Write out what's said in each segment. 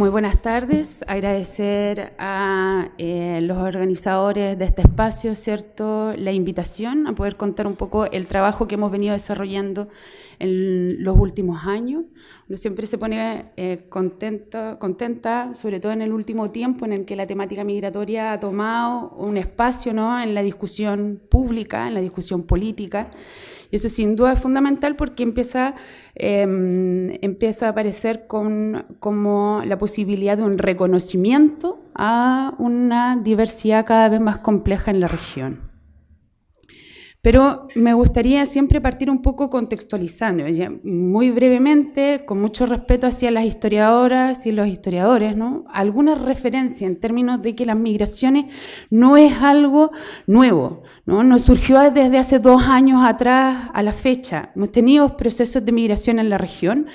Muy buenas tardes. Agradecer a los organizadores de este espacio, ¿cierto?, la invitación a poder contar un poco el trabajo que hemos venido desarrollando en los últimos años. Uno siempre se pone contenta, sobre todo en el último tiempo en el que la temática migratoria ha tomado un espacio, ¿no?, en la discusión pública, en la discusión política. Y eso sin duda es fundamental porque empieza a aparecer como la posibilidad de un reconocimiento a una diversidad cada vez más compleja en la región. Pero me gustaría siempre partir un poco contextualizando, muy brevemente, con mucho respeto hacia las historiadoras y los historiadores, ¿no?, alguna referencia en términos de que las migraciones no es algo nuevo, no surgió desde hace 2 años atrás a la fecha. Hemos tenido procesos de migración en la región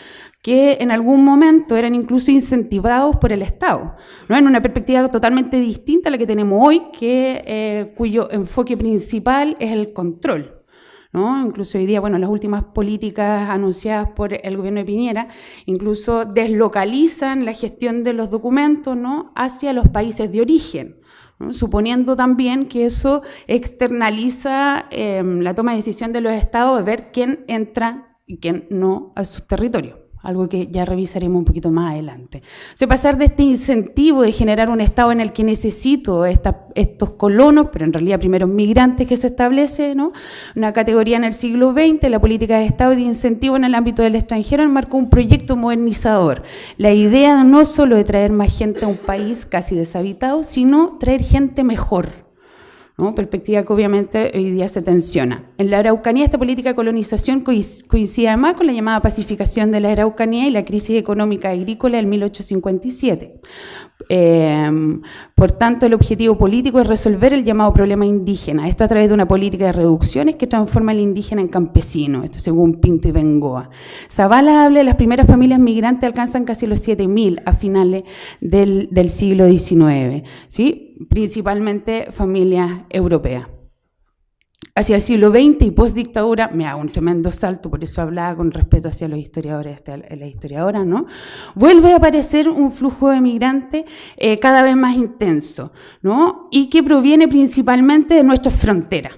que en algún momento eran incluso incentivados por el Estado, ¿no?, en una perspectiva totalmente distinta a la que tenemos hoy, cuyo enfoque principal es el control, ¿no? Incluso hoy día, bueno, las últimas políticas anunciadas por el gobierno de Piñera incluso deslocalizan la gestión de los documentos, ¿no?, hacia los países de origen, ¿no?, suponiendo también que eso externaliza la toma de decisión de los estados de ver quién entra y quién no a sus territorios. Algo que ya revisaremos un poquito más adelante. O sea, pasar de este incentivo de generar un Estado en el que necesito estos colonos, pero en realidad primeros migrantes que se establece, ¿no?, una categoría en el siglo XX, la política de Estado y de incentivo en el ámbito del extranjero enmarcó un proyecto modernizador. La idea no solo de traer más gente a un país casi deshabitado, sino traer gente mejor, ¿no?, perspectiva que obviamente hoy día se tensiona. En la Araucanía esta política de colonización coincide además con la llamada pacificación de la Araucanía y la crisis económica agrícola del 1857. Por tanto, el objetivo político es resolver el llamado problema indígena, esto a través de una política de reducciones que transforma al indígena en campesino, esto según Pinto y Bengoa. Zavala habla de las primeras familias migrantes alcanzan casi los 7.000 a finales del siglo XIX, ¿sí?, principalmente familias europeas. Hacia el siglo XX y postdictadura, me hago un tremendo salto, por eso hablaba con respeto hacia los historiadores, la historiadora, ¿no?, vuelve a aparecer un flujo de migrantes cada vez más intenso, ¿no?, y que proviene principalmente de nuestras fronteras,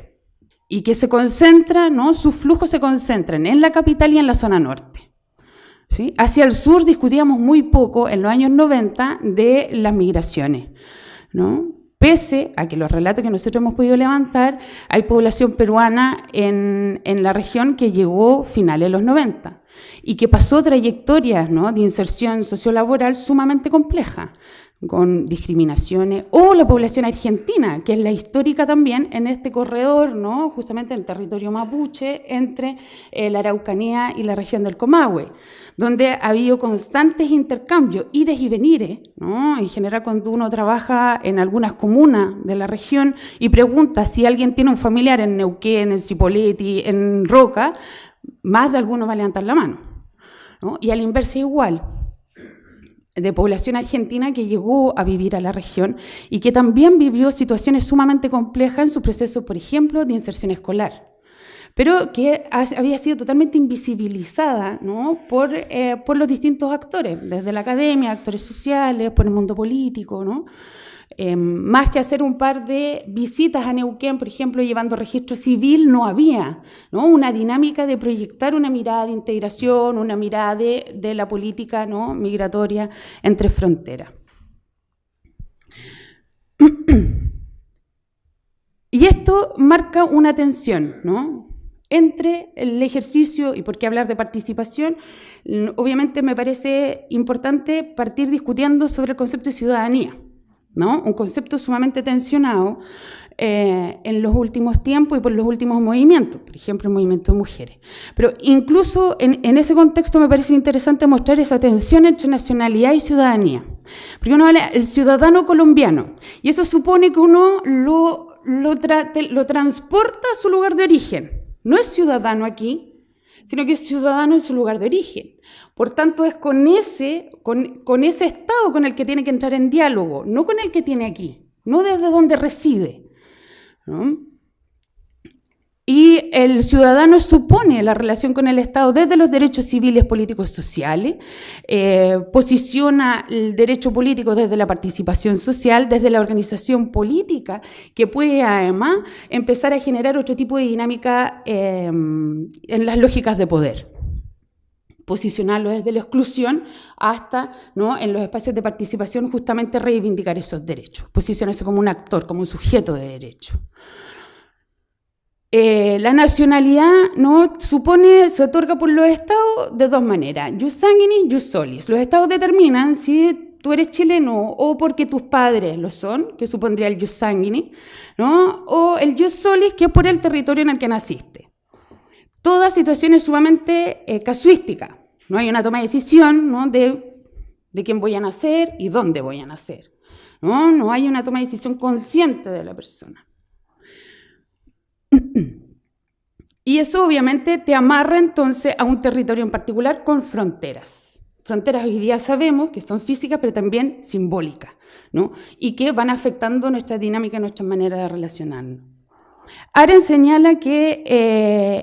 y que se concentra, ¿no?, sus flujos se concentran en la capital y en la zona norte, ¿sí? Hacia el sur discutíamos muy poco en los años 90 de las migraciones, ¿no? Pese a que los relatos que nosotros hemos podido levantar, hay población peruana en la región que llegó finales de los 90 y que pasó trayectorias, ¿no?, de inserción sociolaboral sumamente complejas, con discriminaciones, o la población argentina, que es la histórica también en este corredor, ¿no?, justamente en el territorio mapuche, entre la Araucanía y la región del Comahue, donde ha habido constantes intercambios, ires y venires, ¿no? En general, cuando uno trabaja en algunas comunas de la región y pregunta si alguien tiene un familiar en Neuquén, en Cipolletti, en Roca, más de alguno va a levantar la mano, ¿no? Y a la inversa igual, de población argentina que llegó a vivir a la región y que también vivió situaciones sumamente complejas en su proceso, por ejemplo, de inserción escolar, pero que había sido totalmente invisibilizada, ¿no?, por los distintos actores, desde la academia, actores sociales, por el mundo político, ¿no? Más que hacer un par de visitas a Neuquén, por ejemplo, llevando registro civil, no había, ¿no?, una dinámica de proyectar una mirada de integración, una mirada de la política, ¿no?, migratoria entre fronteras. Y esto marca una tensión, ¿no?, entre el ejercicio, y por qué hablar de participación, obviamente me parece importante partir discutiendo sobre el concepto de ciudadanía, ¿no?, un concepto sumamente tensionado en los últimos tiempos y por los últimos movimientos, por ejemplo el movimiento de mujeres. Pero incluso en ese contexto me parece interesante mostrar esa tensión entre nacionalidad y ciudadanía. Porque uno habla del ciudadano colombiano, y eso supone que uno lo transporta a su lugar de origen. No es ciudadano aquí, sino que es ciudadano en su lugar de origen. Por tanto, es con ese Estado con el que tiene que entrar en diálogo, no con el que tiene aquí, no desde donde reside, ¿no? Y el ciudadano supone la relación con el Estado desde los derechos civiles, políticos, sociales, posiciona el derecho político desde la participación social, desde la organización política, que puede además empezar a generar otro tipo de dinámica en las lógicas de poder. Posicionarlo desde la exclusión hasta, ¿no?, en los espacios de participación justamente reivindicar esos derechos, posicionarse como un actor, como un sujeto de derecho. La nacionalidad, ¿no?, se otorga por los estados de dos maneras, jus sanguinis, jus solis. Los estados determinan si tú eres chileno o porque tus padres lo son, que supondría el jus sanguinis, ¿no?, o el jus solis, que es por el territorio en el que naciste. Toda situación es sumamente casuística. No hay una toma de decisión, ¿no?, de quién voy a nacer y dónde voy a nacer. No hay una toma de decisión consciente de la persona. Y eso obviamente te amarra entonces a un territorio en particular con fronteras. Fronteras hoy día sabemos que son físicas, pero también simbólicas, ¿no?, y que van afectando nuestra dinámica, nuestra manera de relacionarnos. Arendt señala que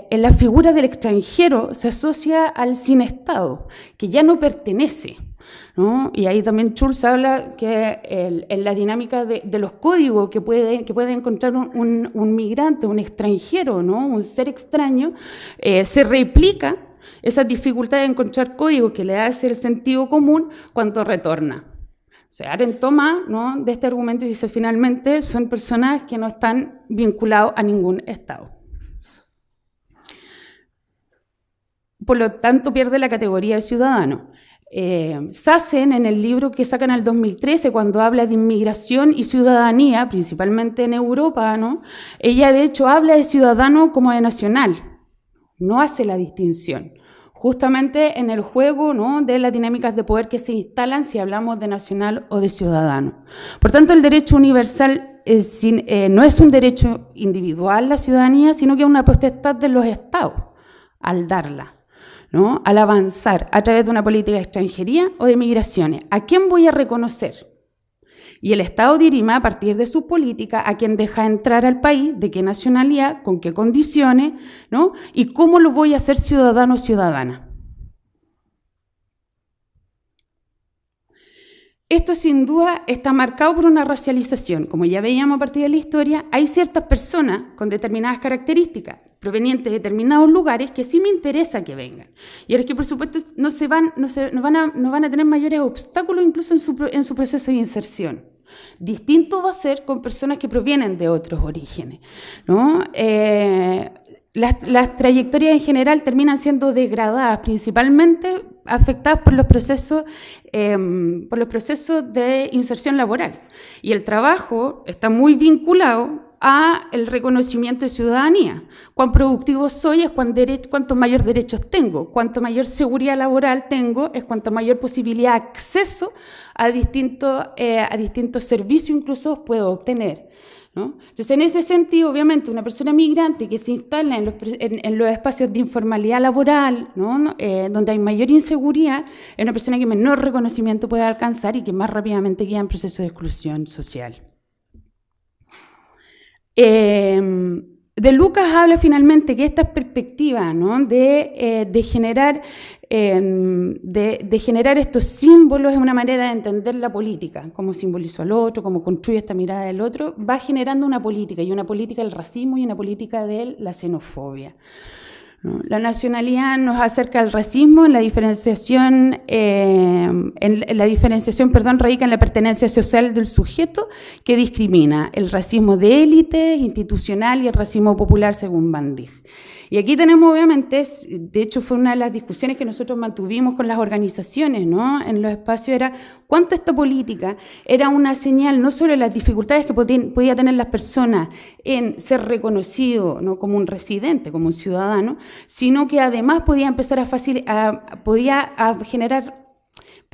en la figura del extranjero se asocia al sin Estado, que ya no pertenece, ¿no? Y ahí también Schulz habla que en la dinámica de los códigos que puede encontrar un migrante, un extranjero, ¿no?, un ser extraño, se replica esa dificultad de encontrar códigos que le hace el sentido común cuando retorna. O sea, Arendt toma, ¿no?, de este argumento y dice, finalmente son personas que no están vinculados a ningún Estado. Por lo tanto, pierde la categoría de ciudadano. Sassen, en el libro que sacan en el 2013, cuando habla de inmigración y ciudadanía, principalmente en Europa, ¿no?, ella de hecho habla de ciudadano como de nacional, no hace la distinción. Justamente en el juego, ¿no?, de las dinámicas de poder que se instalan si hablamos de nacional o de ciudadano. Por tanto, el derecho universal no es un derecho individual, la ciudadanía, sino que es una potestad de los estados al darla, ¿no?, al avanzar a través de una política de extranjería o de migraciones. ¿A quién voy a reconocer? Y el Estado dirima a partir de su política a quién deja entrar al país, de qué nacionalidad, con qué condiciones, ¿no?, y cómo lo voy a hacer ciudadano o ciudadana. Esto sin duda está marcado por una racialización. Como ya veíamos a partir de la historia, hay ciertas personas con determinadas características provenientes de determinados lugares que sí me interesa que vengan. Y ahora es que, por supuesto, no van a tener mayores obstáculos incluso en su proceso de inserción. Distinto va a ser con personas que provienen de otros orígenes, ¿no? Las trayectorias en general terminan siendo degradadas, principalmente afectadas por los procesos de inserción laboral. Y el trabajo está muy vinculado a el reconocimiento de ciudadanía. Cuán productivo soy es cuánto mayor derechos tengo, cuánto mayor seguridad laboral tengo es cuánto mayor posibilidad de acceso a distintos servicios incluso puedo obtener, ¿no? Entonces, en ese sentido, obviamente, una persona migrante que se instala en los espacios de informalidad laboral, ¿no?, donde hay mayor inseguridad, es una persona que menor reconocimiento puede alcanzar y que más rápidamente queda en proceso de exclusión social. De Lucas habla finalmente que esta perspectiva, ¿no?, de generar estos símbolos es una manera de entender la política, cómo simbolizo al otro, cómo construye esta mirada del otro, va generando una política, y una política del racismo y una política de la xenofobia, ¿no? La nacionalidad nos acerca al racismo, la diferenciación radica en la pertenencia social del sujeto que discrimina, el racismo de élite, institucional y el racismo popular según Van Dijk. Y aquí tenemos, obviamente, de hecho fue una de las discusiones que nosotros mantuvimos con las organizaciones, ¿no?, en los espacios, era cuánto esta política era una señal no solo de las dificultades que podía tener las personas en ser reconocido, ¿no?, como un residente, como un ciudadano, sino que además podía empezar podía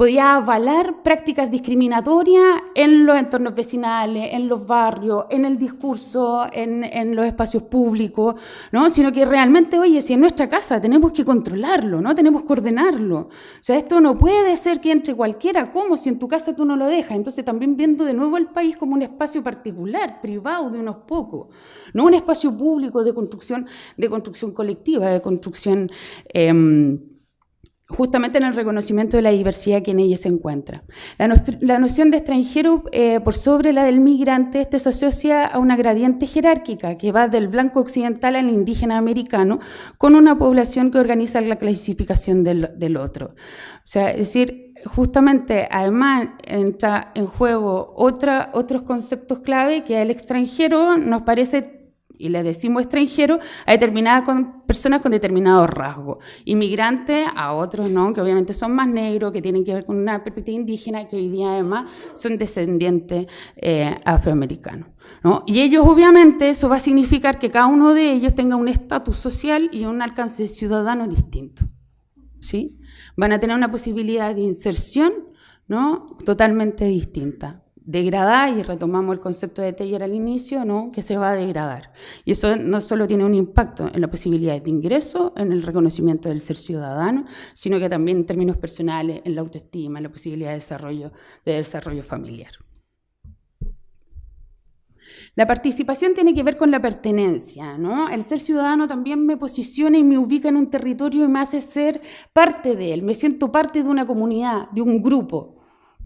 podía avalar prácticas discriminatorias en los entornos vecinales, en los barrios, en el discurso, en los espacios públicos, ¿no? Sino que realmente, oye, si en nuestra casa tenemos que controlarlo, ¿no? Tenemos que ordenarlo. O sea, esto no puede ser que entre cualquiera, ¿cómo? Si en tu casa tú no lo dejas. Entonces también viendo de nuevo el país como un espacio particular, privado de unos pocos, no un espacio público de construcción colectiva, de construcción justamente en el reconocimiento de la diversidad que en ella se encuentra. La noción de extranjero por sobre la del migrante se asocia a una gradiente jerárquica que va del blanco occidental al indígena americano con una población que organiza la clasificación del otro. O sea, es decir, justamente además entra en juego otros conceptos clave que al extranjero nos parece, y le decimos extranjero a determinadas personas con determinados rasgos, inmigrantes a otros, ¿no? Que obviamente son más negros, que tienen que ver con una perspectiva indígena, que hoy día además son descendientes afroamericanos, ¿no? Y ellos obviamente eso va a significar que cada uno de ellos tenga un estatus social y un alcance ciudadano distinto, ¿sí? Van a tener una posibilidad de inserción, ¿no? Totalmente distinta. Degradar, y retomamos el concepto de Teilhard al inicio, ¿no? Que se va a degradar. Y eso no solo tiene un impacto en la posibilidad de ingreso, en el reconocimiento del ser ciudadano, sino que también en términos personales, en la autoestima, en la posibilidad de desarrollo familiar. La participación tiene que ver con la pertenencia, ¿no? El ser ciudadano también me posiciona y me ubica en un territorio y me hace ser parte de él, me siento parte de una comunidad, de un grupo,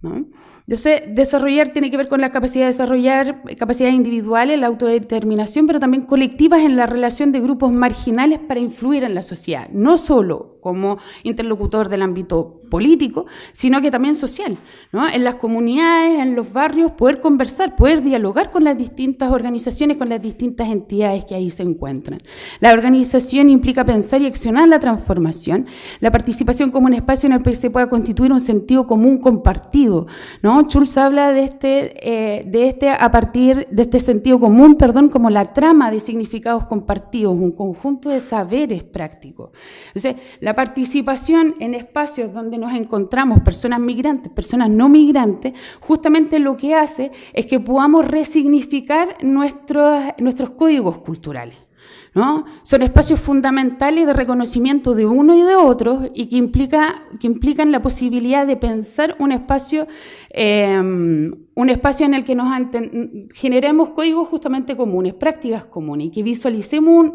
¿no? Entonces, desarrollar tiene que ver con la capacidad de desarrollar capacidades individuales, la autodeterminación, pero también colectivas en la relación de grupos marginales para influir en la sociedad, no solo como interlocutor del ámbito político, sino que también social, ¿no? En las comunidades, en los barrios, poder conversar, poder dialogar con las distintas organizaciones, con las distintas entidades que ahí se encuentran. La organización implica pensar y accionar la transformación, la participación como un espacio en el que se pueda constituir un sentido común compartido, ¿no? Schulz habla a partir de este sentido común, como la trama de significados compartidos, un conjunto de saberes prácticos. Entonces, la participación en espacios donde nos encontramos personas migrantes, personas no migrantes, justamente lo que hace es que podamos resignificar nuestros códigos culturales, ¿no? Son espacios fundamentales de reconocimiento de uno y de otro y que implican la posibilidad de pensar un espacio en el que generemos códigos justamente comunes, prácticas comunes, y que visualicemos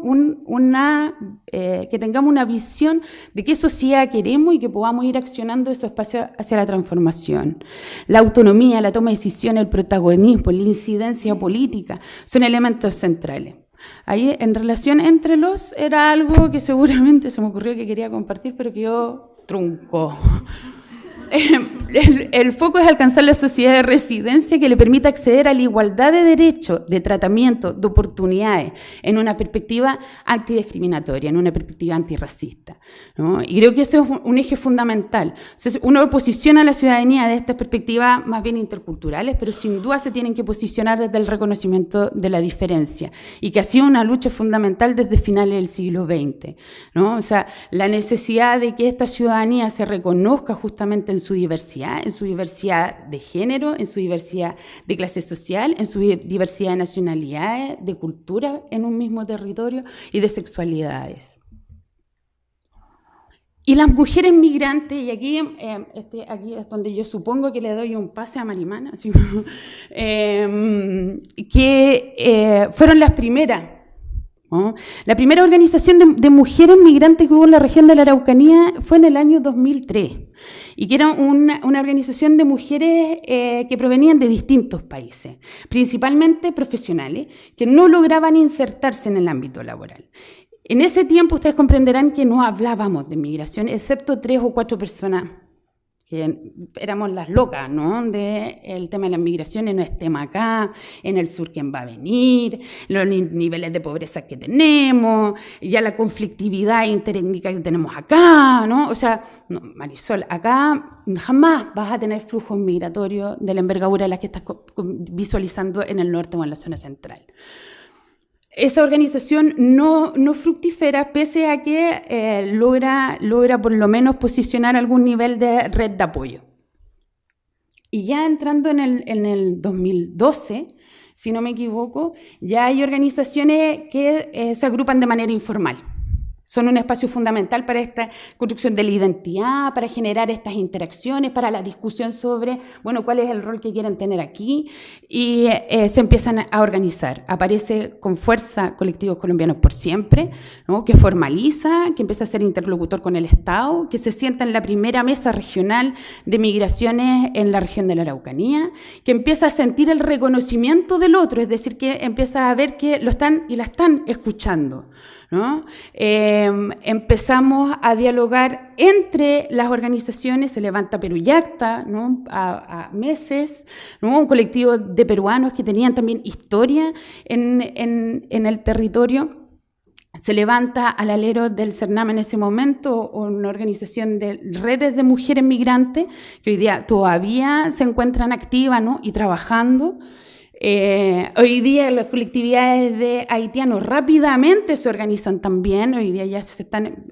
que tengamos una visión de qué sociedad queremos y que podamos ir accionando esos espacios hacia la transformación. La autonomía, la toma de decisiones, el protagonismo, la incidencia política son elementos centrales. Ahí, en relación entre los, era algo que seguramente se me ocurrió que quería compartir, pero que yo trunco. El foco es alcanzar la sociedad de residencia que le permita acceder a la igualdad de derechos, de tratamiento, de oportunidades, en una perspectiva antidiscriminatoria, en una perspectiva antirracista, ¿no? Y creo que eso es un eje fundamental. Entonces, uno posiciona a la ciudadanía de estas perspectivas más bien interculturales, pero sin duda se tienen que posicionar desde el reconocimiento de la diferencia, y que ha sido una lucha fundamental desde finales del siglo XX, ¿no? O sea, la necesidad de que esta ciudadanía se reconozca justamente en su diversidad de género, en su diversidad de clase social, en su diversidad de nacionalidades, de cultura en un mismo territorio y de sexualidades. Y las mujeres migrantes, y aquí es donde yo supongo que le doy un pase a Marimana, así, que fueron las primeras, ¿no? La primera organización de mujeres migrantes que hubo en la región de la Araucanía fue en el año 2003, y que era una organización de mujeres que provenían de distintos países, principalmente profesionales, que no lograban insertarse en el ámbito laboral. En ese tiempo ustedes comprenderán que no hablábamos de migración, excepto 3 o 4 personas, que éramos las locas, ¿no? El tema de las migraciones no es tema acá, en el sur quién va a venir, los niveles de pobreza que tenemos, ya la conflictividad interétnica que tenemos acá, ¿no? O sea, no, Marisol, acá jamás vas a tener flujos migratorios de la envergadura de las que estás visualizando en el norte o en la zona central. Esa organización no fructífera, pese a que logra por lo menos posicionar algún nivel de red de apoyo, Y ya entrando en el 2012, si no me equivoco, ya hay organizaciones que se agrupan de manera informal. Son un espacio fundamental para esta construcción de la identidad, para generar estas interacciones, para la discusión sobre, bueno, cuál es el rol que quieren tener aquí, y se empiezan a organizar. Aparece con fuerza Colectivos Colombianos por Siempre, ¿no? Que formaliza, que empieza a ser interlocutor con el Estado, que se sienta en la primera mesa regional de migraciones en la región de la Araucanía, que empieza a sentir el reconocimiento del otro, es decir, que empieza a ver que lo están y la están escuchando, ¿no? Empezamos a dialogar entre las organizaciones, se levanta Peruyacta, ¿no? a meses, ¿no? Un colectivo de peruanos que tenían también historia en el territorio. Se levanta al alero del CERNAM en ese momento una organización de redes de mujeres migrantes que hoy día todavía se encuentran activas, ¿no? y trabajando. Hoy día las colectividades de haitianos rápidamente se organizan también, hoy día ya están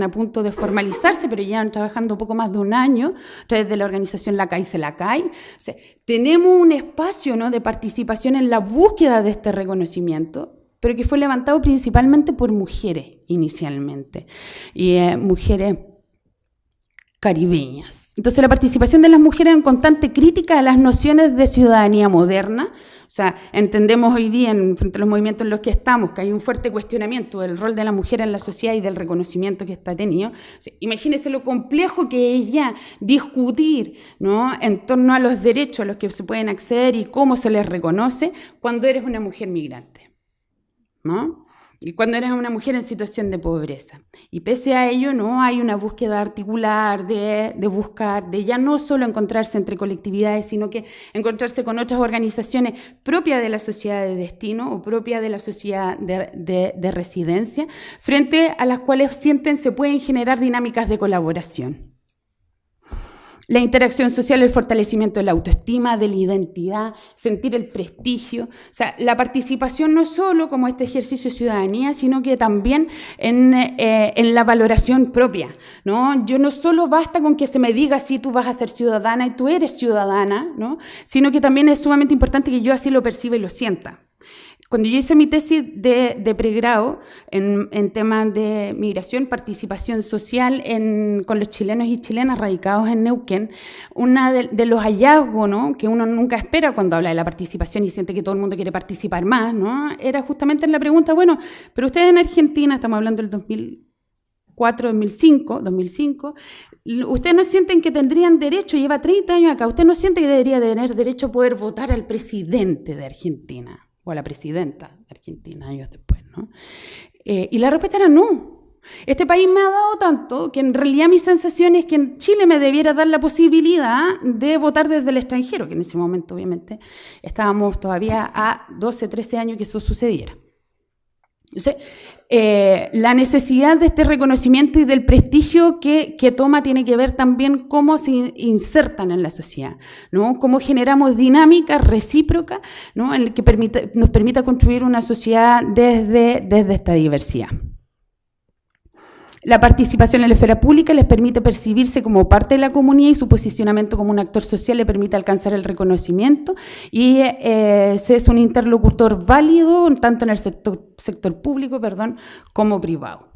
a punto de formalizarse, pero ya han trabajando poco más de un año a través de la organización La CAI se la CAI. O sea, tenemos un espacio, ¿no? de participación en la búsqueda de este reconocimiento, pero que fue levantado principalmente por mujeres inicialmente, y mujeres caribeñas. Entonces, la participación de las mujeres en constante crítica a las nociones de ciudadanía moderna. O sea, entendemos hoy día, frente a los movimientos en los que estamos, que hay un fuerte cuestionamiento del rol de la mujer en la sociedad y del reconocimiento que está tenido. O sea, imagínense lo complejo que es ya discutir, ¿no? en torno a los derechos a los que se pueden acceder y cómo se les reconoce cuando eres una mujer migrante, ¿no? Y cuando eres una mujer en situación de pobreza. Y pese a ello, no hay una búsqueda articular de buscar, de ya no solo encontrarse entre colectividades, sino que encontrarse con otras organizaciones propias de la sociedad de destino o propias de la sociedad de residencia, frente a las cuales sienten se pueden generar dinámicas de colaboración. La interacción social, el fortalecimiento de la autoestima, de la identidad, sentir el prestigio. O sea, la participación no solo como este ejercicio de ciudadanía, sino que también en la valoración propia, ¿no? Yo no solo basta con que se me diga si tú vas a ser ciudadana y tú eres ciudadana, ¿no? Sino que también es sumamente importante que yo así lo perciba y lo sienta. Cuando yo hice mi tesis de pregrado en temas de migración, participación social con los chilenos y chilenas radicados en Neuquén, uno de los hallazgos, ¿no? que uno nunca espera cuando habla de la participación y siente que todo el mundo quiere participar más, ¿no? era justamente en la pregunta, bueno, pero ustedes en Argentina, estamos hablando del 2004, 2005, ¿ustedes no sienten que tendrían derecho, lleva 30 años acá, usted no siente que debería tener derecho a poder votar al presidente de Argentina? O a la presidenta de Argentina, años después, ¿no? Y la respuesta era no. Este país me ha dado tanto que en realidad mi sensación es que en Chile me debiera dar la posibilidad de votar desde el extranjero, que en ese momento, obviamente, estábamos todavía a 12, 13 años que eso sucediera. Entonces, la necesidad de este reconocimiento y del prestigio que toma tiene que ver también cómo se insertan en la sociedad, ¿no? Cómo generamos dinámicas recíprocas, ¿no? en el que nos permita construir una sociedad desde esta diversidad. La participación en la esfera pública les permite percibirse como parte de la comunidad y su posicionamiento como un actor social le permite alcanzar el reconocimiento y se es un interlocutor válido tanto en el sector público, como privado.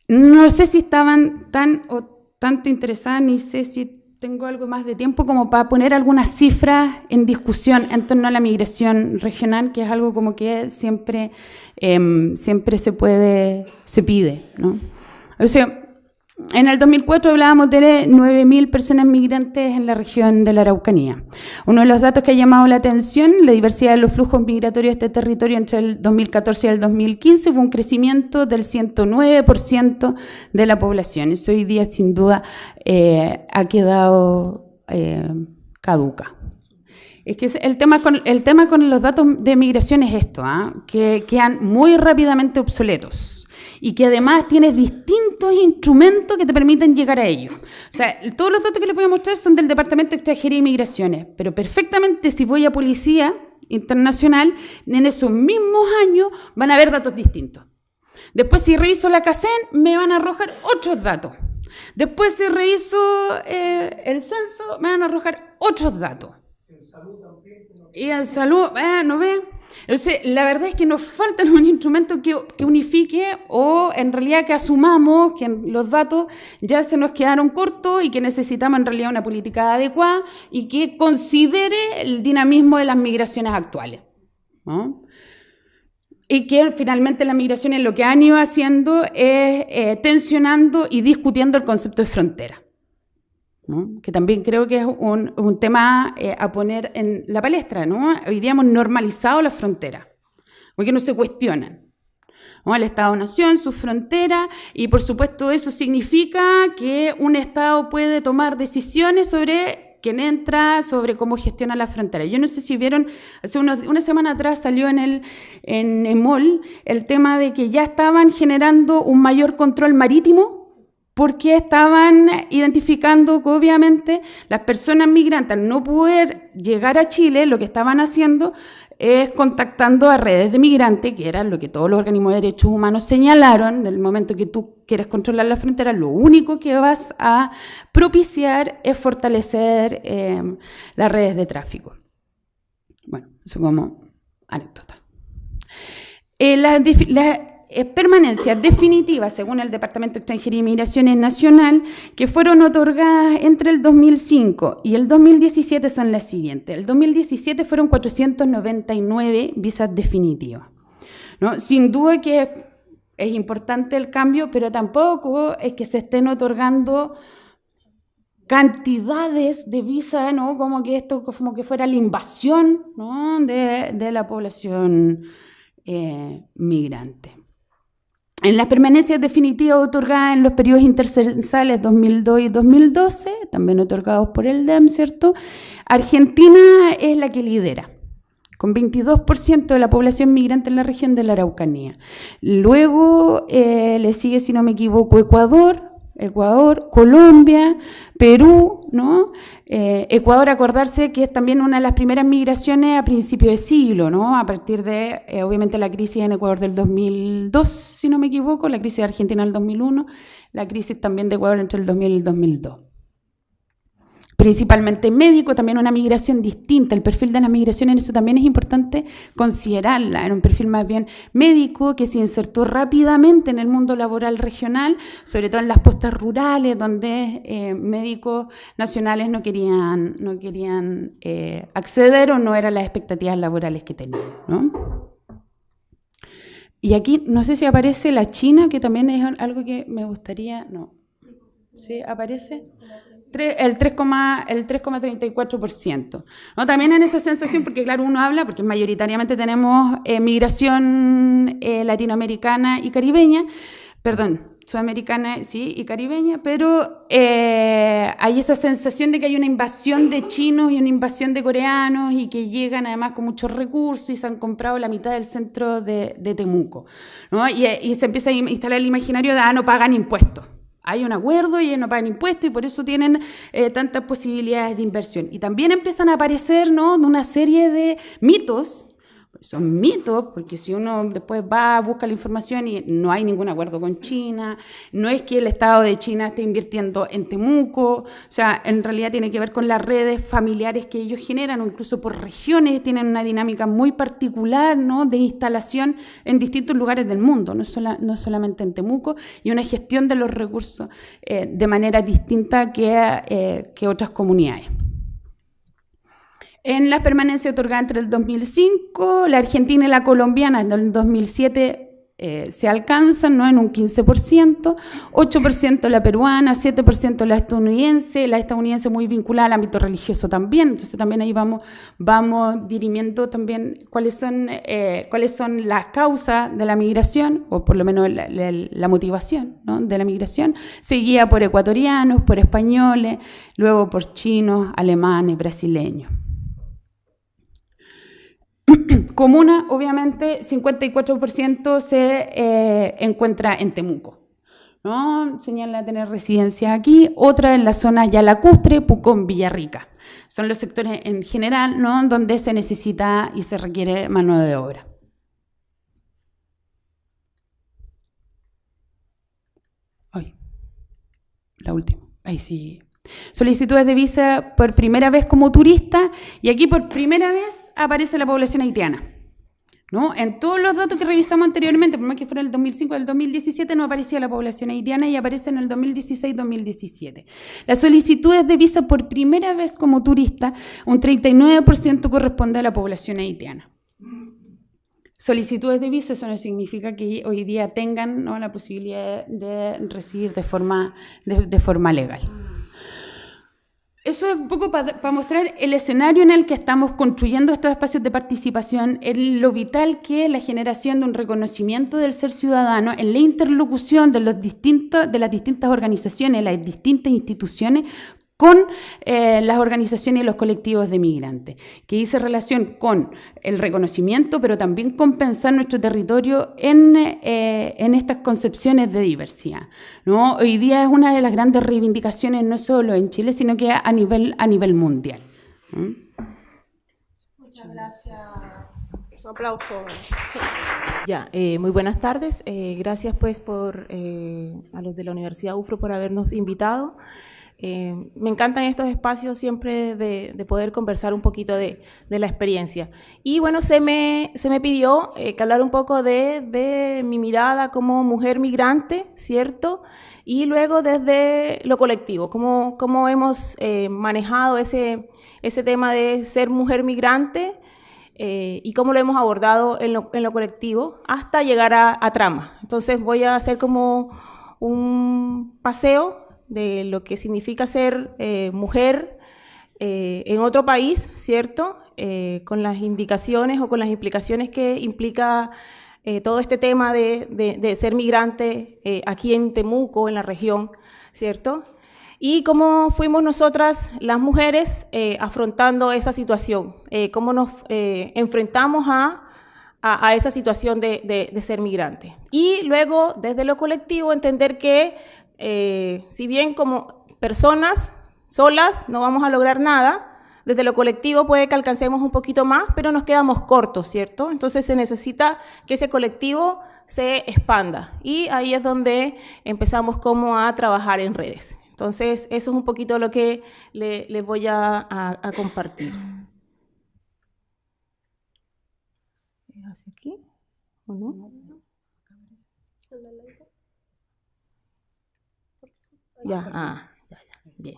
No sé si estaban tanto interesadas, ni sé si tengo algo más de tiempo como para poner algunas cifras en discusión en torno a la migración regional, que es algo como que siempre se pide, ¿no? O sea, en el 2004 hablábamos de 9.000 personas migrantes en la región de la Araucanía. Uno de los datos que ha llamado la atención, la diversidad de los flujos migratorios de este territorio entre el 2014 y el 2015, hubo un crecimiento del 109% de la población. Eso hoy día, sin duda, ha quedado caduca. Es que el tema con los datos de migración es esto, que quedan muy rápidamente obsoletos. Y que además tienes distintos instrumentos que te permiten llegar a ellos. O sea, todos los datos que les voy a mostrar son del Departamento de Extranjería y Migraciones, pero perfectamente si voy a Policía Internacional, en esos mismos años van a haber datos distintos. Después si reviso la CACEN, me van a arrojar otros datos. Después si reviso el censo, me van a arrojar otros datos. Y en salud, ¿no ve? Entonces, la verdad es que nos falta un instrumento que unifique, o en realidad que asumamos que los datos ya se nos quedaron cortos y que necesitamos en realidad una política adecuada y que considere el dinamismo de las migraciones actuales, ¿no? Y que finalmente las migraciones lo que han ido haciendo es tensionando y discutiendo el concepto de frontera, ¿no? Que también creo que es un tema a poner en la palestra, ¿no? Hoy día hemos normalizado las fronteras, porque no se cuestionan, ¿no? El Estado-Nación, sus fronteras, y por supuesto eso significa que un Estado puede tomar decisiones sobre quién entra, sobre cómo gestiona la frontera. Yo no sé si vieron, hace una semana atrás salió en EMOL el tema de que ya estaban generando un mayor control marítimo, porque estaban identificando que obviamente las personas migrantes, al no poder llegar a Chile, lo que estaban haciendo es contactando a redes de migrantes, que era lo que todos los organismos de derechos humanos señalaron. En el momento que tú quieres controlar la frontera, lo único que vas a propiciar es fortalecer las redes de tráfico. Bueno, eso como anécdota. Permanencias definitivas, según el Departamento de Extranjería y Migraciones Nacional, que fueron otorgadas entre el 2005 y el 2017 son las siguientes. El 2017 fueron 499 visas definitivas, ¿no? Sin duda que es importante el cambio, pero tampoco es que se estén otorgando cantidades de visas, ¿no? Como que esto como que fuera la invasión, ¿no? de la población migrante. En las permanencias definitivas otorgadas en los periodos intercensales 2002 y 2012, también otorgados por el DEM, ¿cierto? Argentina es la que lidera, con 22% de la población migrante en la región de la Araucanía. Luego le sigue, si no me equivoco, Ecuador, Colombia, Perú, ¿no? Ecuador, acordarse que es también una de las primeras migraciones a principios de siglo, ¿no? A partir de, obviamente, la crisis en Ecuador del 2002, si no me equivoco, la crisis de Argentina del 2001, la crisis también de Ecuador entre el 2000 y el 2002. Principalmente médico, también una migración distinta. El perfil de las migraciones, eso también es importante considerarla. Era un perfil más bien médico que se insertó rápidamente en el mundo laboral regional, sobre todo en las postas rurales, donde médicos nacionales no querían acceder o no eran las expectativas laborales que tenían, ¿no? Y aquí, no sé si aparece la China, que también es algo que me gustaría... No. ¿Sí? ¿Aparece? El 3,34%. ¿No? También en esa sensación, porque claro, uno habla, porque mayoritariamente tenemos migración latinoamericana y caribeña, sudamericana, sí, y caribeña, pero hay esa sensación de que hay una invasión de chinos y una invasión de coreanos y que llegan además con muchos recursos y se han comprado la mitad del centro de Temuco, ¿no? Y se empieza a instalar el imaginario de, no pagan impuestos. Hay un acuerdo y ellos no pagan impuestos y por eso tienen tantas posibilidades de inversión. Y también empiezan a aparecer, ¿no?, una serie de mitos. Son mitos, porque si uno después va, busca la información y no hay ningún acuerdo con China, no es que el Estado de China esté invirtiendo en Temuco, o sea, en realidad tiene que ver con las redes familiares que ellos generan, o incluso por regiones, tienen una dinámica muy particular, ¿no?, de instalación en distintos lugares del mundo, no solamente en Temuco, y una gestión de los recursos de manera distinta que otras comunidades. En las permanencias otorgadas entre el 2005, la argentina y la colombiana en el 2007 se alcanzan, ¿no?, en un 15%, 8% la peruana, 7% la estadounidense muy vinculada al ámbito religioso también. Entonces también ahí vamos dirimiendo también cuáles son las causas de la migración, o por lo menos la motivación, ¿no?, de la migración, seguida por ecuatorianos, por españoles, luego por chinos, alemanes, brasileños. Comuna, obviamente, 54% se encuentra en Temuco, ¿no? Señala tener residencia aquí, otra en la zona ya lacustre, Pucón, Villarrica. Son los sectores en general, ¿no?, donde se necesita y se requiere mano de obra. Ay, la última. Ahí sí. Solicitudes de visa por primera vez como turista, y aquí por primera vez aparece la población haitiana, ¿no? En todos los datos que revisamos anteriormente, por más que fuera el 2005 o el 2017, no aparecía la población haitiana, y aparece en el 2016-2017. Las solicitudes de visa por primera vez como turista, un 39% corresponde a la población haitiana. Solicitudes de visa, eso no significa que hoy día tengan, ¿no?, la posibilidad de recibir de forma legal. Eso es un poco para mostrar el escenario en el que estamos construyendo estos espacios de participación, en lo vital que es la generación de un reconocimiento del ser ciudadano, en la interlocución de las distintas organizaciones, las distintas instituciones, con las organizaciones y los colectivos de migrantes, que hice relación con el reconocimiento, pero también con pensar nuestro territorio en estas concepciones de diversidad, ¿no? Hoy día es una de las grandes reivindicaciones, no solo en Chile, sino que a nivel mundial. Muchas gracias. Un aplauso. Ya, muy buenas tardes. Gracias pues a los de la Universidad UFRO por habernos invitado. Me encantan estos espacios siempre de poder conversar un poquito de la experiencia. Y bueno, se me pidió que hablar un poco de mi mirada como mujer migrante, ¿cierto? Y luego desde lo colectivo, cómo hemos manejado ese tema de ser mujer migrante y cómo lo hemos abordado en lo colectivo hasta llegar a Trama. Entonces voy a hacer como un paseo de lo que significa ser mujer en otro país, ¿cierto? Con las indicaciones o con las implicaciones que implica todo este tema de ser migrante aquí en Temuco, en la región, ¿cierto? Y cómo fuimos nosotras, las mujeres, afrontando esa situación, cómo nos enfrentamos a esa situación de ser migrante. Y luego, desde lo colectivo, entender que si bien como personas solas no vamos a lograr nada, desde lo colectivo puede que alcancemos un poquito más, pero nos quedamos cortos, ¿cierto? Entonces se necesita que ese colectivo se expanda, y ahí es donde empezamos como a trabajar en redes. Entonces eso es un poquito lo que les voy a compartir. ¿Hacia aquí o no? Ya, bien.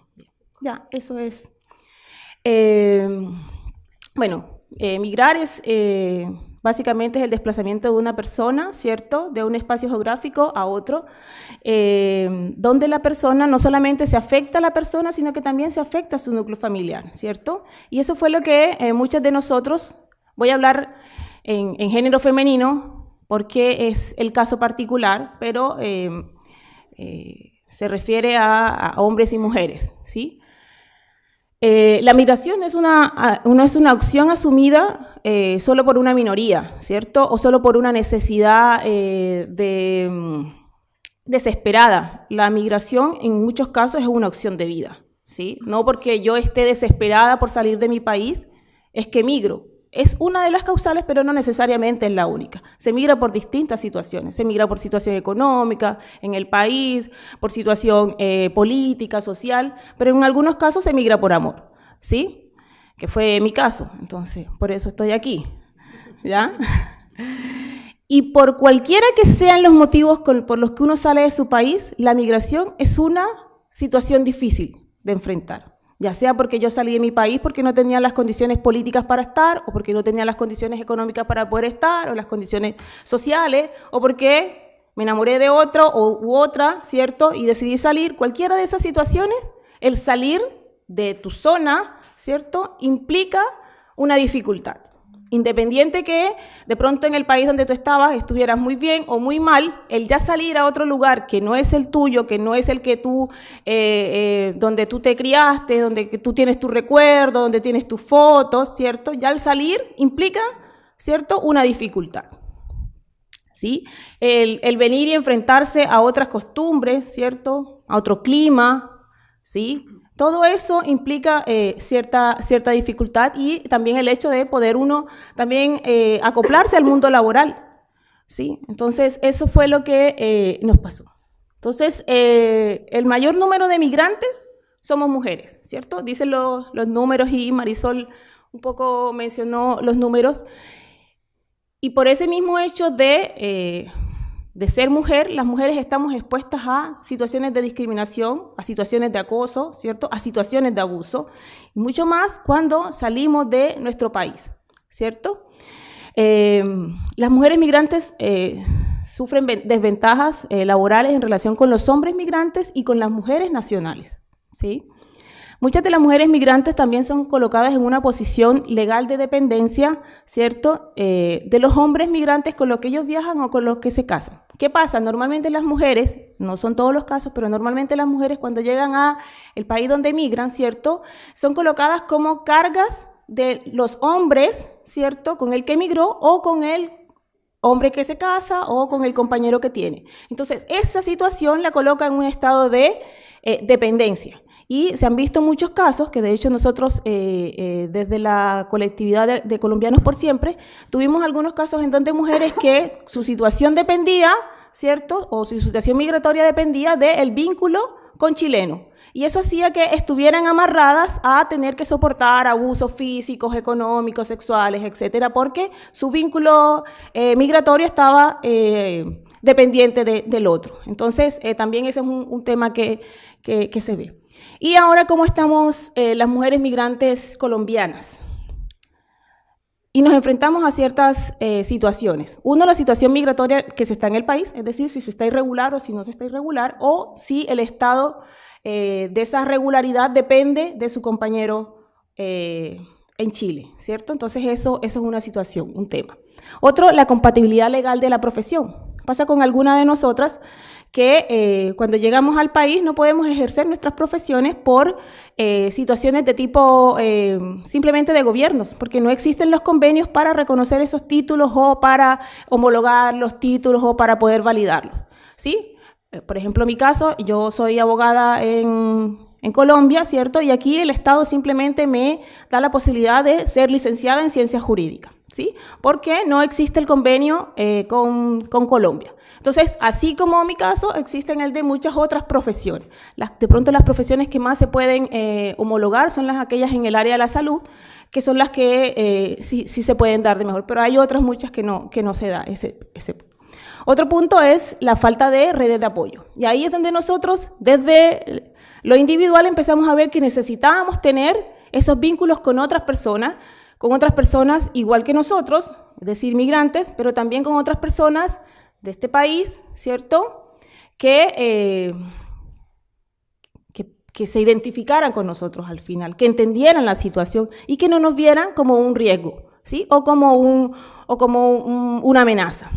Ya, eso es. Bueno, migrar es básicamente es el desplazamiento de una persona, ¿cierto?, de un espacio geográfico a otro, donde la persona no solamente se afecta a la persona, sino que también se afecta a su núcleo familiar, ¿cierto? Y eso fue lo que muchas de nosotros, voy a hablar en género femenino, porque es el caso particular, pero se refiere a hombres y mujeres, ¿sí? La migración no es una opción asumida solo por una minoría, ¿cierto? O solo por una necesidad desesperada. La migración en muchos casos es una opción de vida, ¿sí? No porque yo esté desesperada por salir de mi país, es que migro. Es una de las causales, pero no necesariamente es la única. Se migra por distintas situaciones. Se migra por situación económica en el país, por situación política, social, pero en algunos casos se migra por amor, ¿sí? Que fue mi caso. Entonces, por eso estoy aquí, ¿ya? Y por cualquiera que sean los motivos por los que uno sale de su país, la migración es una situación difícil de enfrentar. Ya sea porque yo salí de mi país porque no tenía las condiciones políticas para estar, o porque no tenía las condiciones económicas para poder estar, o las condiciones sociales, o porque me enamoré de otro u otra, ¿cierto? Y decidí salir. Cualquiera de esas situaciones, el salir de tu zona, ¿cierto?, implica una dificultad. Independiente que de pronto en el país donde tú estabas estuvieras muy bien o muy mal, el ya salir a otro lugar que no es el tuyo, que no es el que tú, donde tú te criaste, donde que tú tienes tu recuerdo, donde tienes tus fotos, ¿cierto? Ya al salir implica, ¿cierto?, una dificultad, ¿sí? El venir y enfrentarse a otras costumbres, ¿cierto?, a otro clima, ¿sí? Todo eso implica cierta dificultad, y también el hecho de poder uno también acoplarse al mundo laboral, ¿sí? Entonces, eso fue lo que nos pasó. Entonces, el mayor número de migrantes somos mujeres, ¿cierto? Dicen los números y Marisol un poco mencionó los números. Y por ese mismo hecho de ser mujer, las mujeres estamos expuestas a situaciones de discriminación, a situaciones de acoso, ¿cierto? A situaciones de abuso, y mucho más cuando salimos de nuestro país, ¿cierto? Las mujeres migrantes sufren desventajas laborales en relación con los hombres migrantes y con las mujeres nacionales, ¿sí? Muchas de las mujeres migrantes también son colocadas en una posición legal de dependencia, ¿cierto?, de los hombres migrantes con los que ellos viajan o con los que se casan. ¿Qué pasa? Normalmente las mujeres, no son todos los casos, pero normalmente las mujeres cuando llegan a el país donde migran, ¿cierto?, son colocadas como cargas de los hombres, ¿cierto?, con el que emigró o con el hombre que se casa o con el compañero que tiene. Entonces, esa situación la coloca en un estado de dependencia. Y se han visto muchos casos, que de hecho nosotros desde la colectividad de Colombianos por Siempre, tuvimos algunos casos en donde mujeres que su situación dependía, ¿cierto?, o su situación migratoria dependía del vínculo con chileno. Y eso hacía que estuvieran amarradas a tener que soportar abusos físicos, económicos, sexuales, etcétera, porque su vínculo migratorio estaba dependiente del otro. Entonces, también ese es un tema que se ve. Y ahora, ¿cómo estamos las mujeres migrantes colombianas? Y nos enfrentamos a ciertas situaciones. Uno, la situación migratoria que se está en el país, es decir, si se está irregular o si no se está irregular, o si el estado de esa regularidad depende de su compañero en Chile, ¿cierto? Entonces eso es una situación, un tema. Otro, la compatibilidad legal de la profesión. Pasa con alguna de nosotras que cuando llegamos al país no podemos ejercer nuestras profesiones por situaciones de tipo simplemente de gobiernos, porque no existen los convenios para reconocer esos títulos o para homologar los títulos o para poder validarlos, ¿sí? Por ejemplo, en mi caso, yo soy abogada en Colombia, ¿cierto? Y aquí el Estado simplemente me da la posibilidad de ser licenciada en ciencias jurídicas, ¿sí? Porque no existe el convenio con Colombia. Entonces, así como en mi caso, existen el de muchas otras profesiones. De pronto las profesiones que más se pueden homologar son aquellas en el área de la salud, que son las que sí se pueden dar de mejor, pero hay otras muchas que no se da ese. Otro punto es la falta de redes de apoyo. Y ahí es donde nosotros, desde lo individual, empezamos a ver que necesitábamos tener esos vínculos con otras personas igual que nosotros, es decir, migrantes, pero también con otras personas de este país, ¿cierto?, que se identificaran con nosotros al final, que entendieran la situación y que no nos vieran como un riesgo, ¿sí?, o como una amenaza.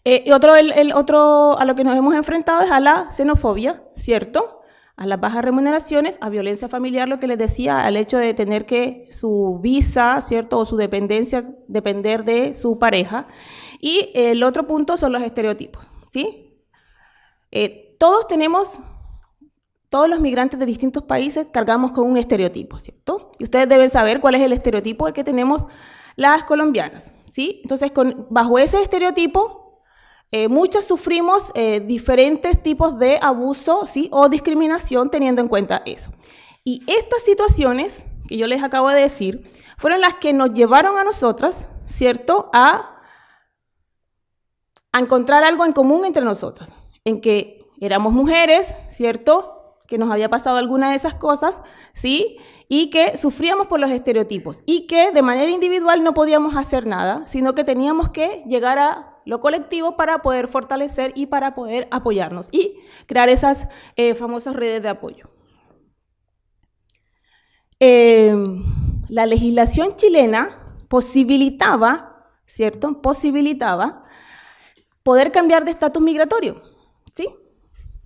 Y el otro a lo que nos hemos enfrentado es a la xenofobia, ¿cierto?, a las bajas remuneraciones, a violencia familiar, lo que les decía, al hecho de tener que su visa, ¿cierto?, o su dependencia depender de su pareja. Y el otro punto son los estereotipos, ¿sí? Todos los migrantes de distintos países cargamos con un estereotipo, ¿cierto? Y ustedes deben saber cuál es el estereotipo al que tenemos las colombianas, ¿sí? Entonces, bajo ese estereotipo, muchas sufrimos diferentes tipos de abuso, ¿sí?, o discriminación teniendo en cuenta eso. Y estas situaciones que yo les acabo de decir fueron las que nos llevaron a nosotras, ¿cierto?, a encontrar algo en común entre nosotras, en que éramos mujeres, ¿cierto?, que nos había pasado alguna de esas cosas, ¿sí?, y que sufríamos por los estereotipos y que de manera individual no podíamos hacer nada, sino que teníamos que llegar a lo colectivo para poder fortalecer y para poder apoyarnos y crear esas famosas redes de apoyo. La legislación chilena posibilitaba, ¿cierto?, poder cambiar de estatus migratorio, ¿sí?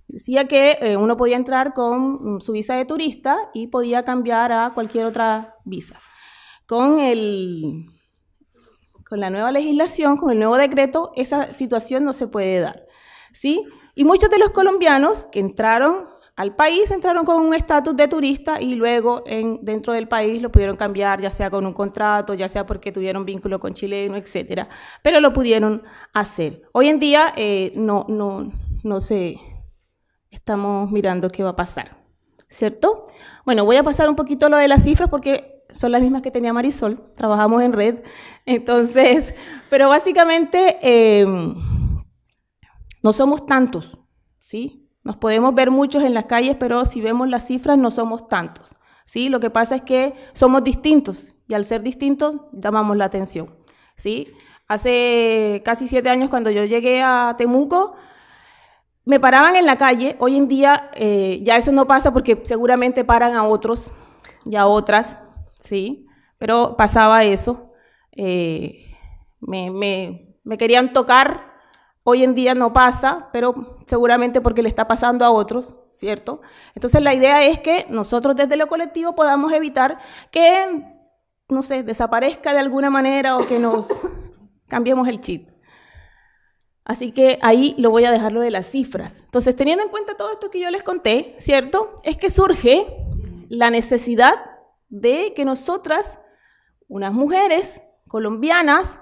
Decía que uno podía entrar con su visa de turista y podía cambiar a cualquier otra visa. Con la nueva legislación, con el nuevo decreto, esa situación no se puede dar, ¿sí? Y muchos de los colombianos que entraron al país entraron con un estatus de turista y luego dentro del país lo pudieron cambiar, ya sea con un contrato, ya sea porque tuvieron vínculo con chileno, etcétera, pero lo pudieron hacer. Hoy en día no no sé, estamos mirando qué va a pasar, ¿cierto? Bueno, voy a pasar un poquito lo de las cifras porque son las mismas que tenía Marisol, trabajamos en red, entonces, pero básicamente no somos tantos, ¿sí? Nos podemos ver muchos en las calles, pero si vemos las cifras no somos tantos, ¿sí? Lo que pasa es que somos distintos y al ser distintos llamamos la atención, ¿sí? Hace casi 7 años cuando yo llegué a Temuco, me paraban en la calle. Hoy en día ya eso no pasa porque seguramente paran a otros y a otras, ¿sí? Pero pasaba eso. Me querían tocar. Hoy en día no pasa, pero seguramente porque le está pasando a otros, ¿cierto? Entonces la idea es que nosotros desde lo colectivo podamos evitar que, no sé, desaparezca de alguna manera o que nos cambiemos el chip. Así que ahí lo voy a dejar lo de las cifras. Entonces, teniendo en cuenta todo esto que yo les conté, ¿cierto? Es que surge la necesidad de que nosotras, unas mujeres colombianas,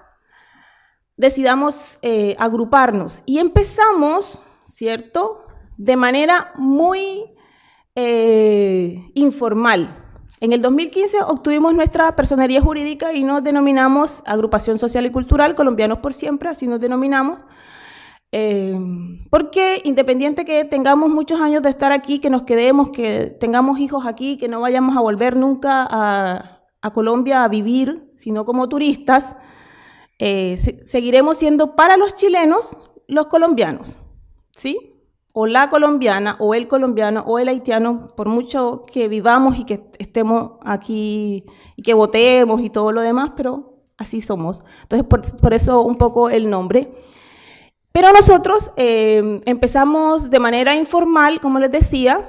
decidamos agruparnos. Y empezamos, ¿cierto? De manera muy informal. En el 2015 obtuvimos nuestra personería jurídica y nos denominamos Agrupación Social y Cultural Colombianos por Siempre, así nos denominamos, porque independiente que tengamos muchos años de estar aquí, que nos quedemos, que tengamos hijos aquí, que no vayamos a volver nunca a Colombia a vivir, sino como turistas, seguiremos siendo para los chilenos los colombianos, ¿sí? O la colombiana, o el colombiano, o el haitiano, por mucho que vivamos y que estemos aquí y que votemos y todo lo demás, pero así somos. Entonces, por eso un poco el nombre. Pero nosotros empezamos de manera informal, como les decía,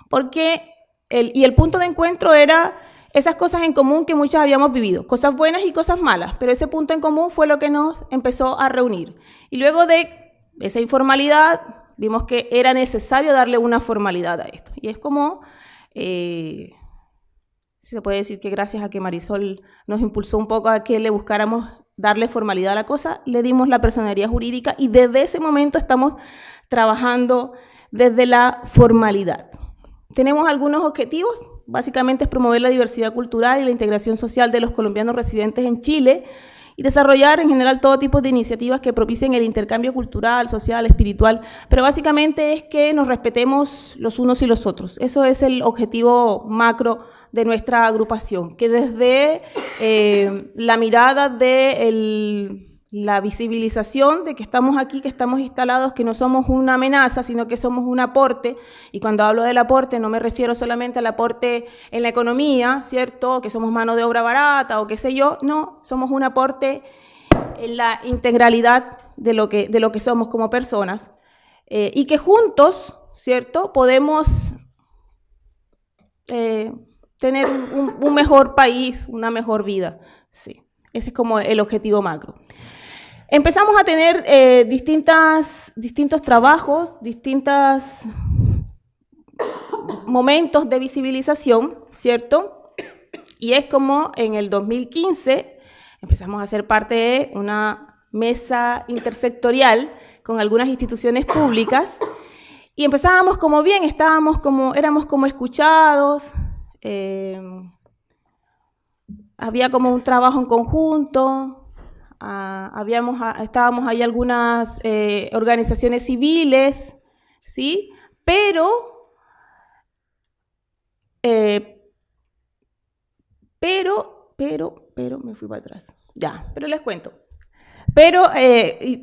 porque el punto de encuentro era esas cosas en común que muchas habíamos vivido, cosas buenas y cosas malas, pero ese punto en común fue lo que nos empezó a reunir. Y luego de esa informalidad, vimos que era necesario darle una formalidad a esto. Y es como, se puede decir que gracias a que Marisol nos impulsó un poco a que le buscáramos darle formalidad a la cosa, le dimos la personería jurídica y desde ese momento estamos trabajando desde la formalidad. Tenemos algunos objetivos, básicamente es promover la diversidad cultural y la integración social de los colombianos residentes en Chile, y desarrollar en general todo tipo de iniciativas que propicien el intercambio cultural, social, espiritual, pero básicamente es que nos respetemos los unos y los otros. Eso es el objetivo macro de nuestra agrupación, que desde la mirada de la visibilización de que estamos aquí, que estamos instalados, que no somos una amenaza, sino que somos un aporte, y cuando hablo del aporte no me refiero solamente al aporte en la economía, ¿cierto?, que somos mano de obra barata o qué sé yo, no, somos un aporte en la integralidad de lo que somos como personas, y que juntos, ¿cierto?, podemos tener un mejor país, una mejor vida, sí. Ese es como el objetivo macro. Empezamos a tener distintos trabajos, distintos momentos de visibilización, ¿cierto? Y es como en el 2015 empezamos a ser parte de una mesa intersectorial con algunas instituciones públicas y empezábamos como bien, éramos como escuchados, había como un trabajo en conjunto, estábamos ahí algunas organizaciones civiles, ¿sí? Pero me fui para atrás. Ya, pero les cuento. Pero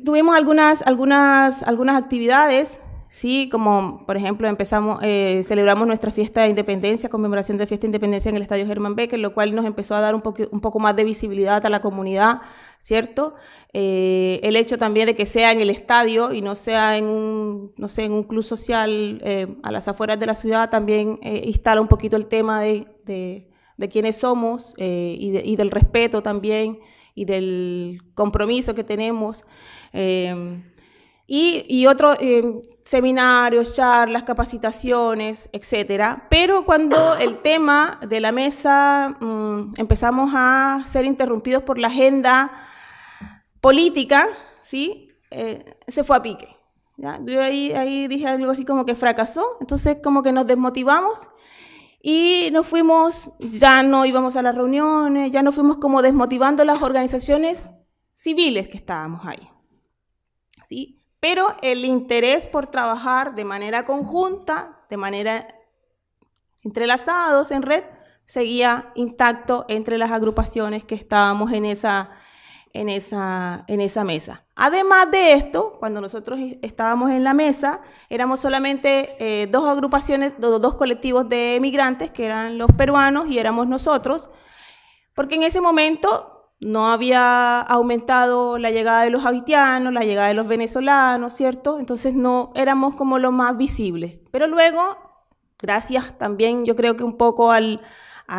tuvimos algunas actividades, sí, como por ejemplo celebramos nuestra fiesta de independencia, conmemoración de fiesta de independencia en el Estadio Germán Becker, lo cual nos empezó a dar un poco más de visibilidad a la comunidad, ¿cierto? El hecho también de que sea en el estadio y no sea en un club social a las afueras de la ciudad también instala un poquito el tema de quiénes somos y del respeto también y del compromiso que tenemos. Y otros seminarios, charlas, capacitaciones, etcétera. Pero cuando el tema de la mesa empezamos a ser interrumpidos por la agenda política, ¿sí? Se fue a pique. ¿ya? Yo ahí dije algo así como que fracasó, entonces como que nos desmotivamos y nos fuimos, ya no íbamos a las reuniones, ya nos fuimos como desmotivando las organizaciones civiles que estábamos ahí, ¿sí? Pero el interés por trabajar de manera conjunta, de manera entrelazados en red, seguía intacto entre las agrupaciones que estábamos en esa mesa. Además de esto, cuando nosotros estábamos en la mesa, éramos solamente dos agrupaciones, dos colectivos de migrantes, que eran los peruanos y éramos nosotros, porque en ese momento no había aumentado la llegada de los haitianos, la llegada de los venezolanos, ¿cierto? Entonces no éramos como los más visibles. Pero luego, gracias también, yo creo que un poco a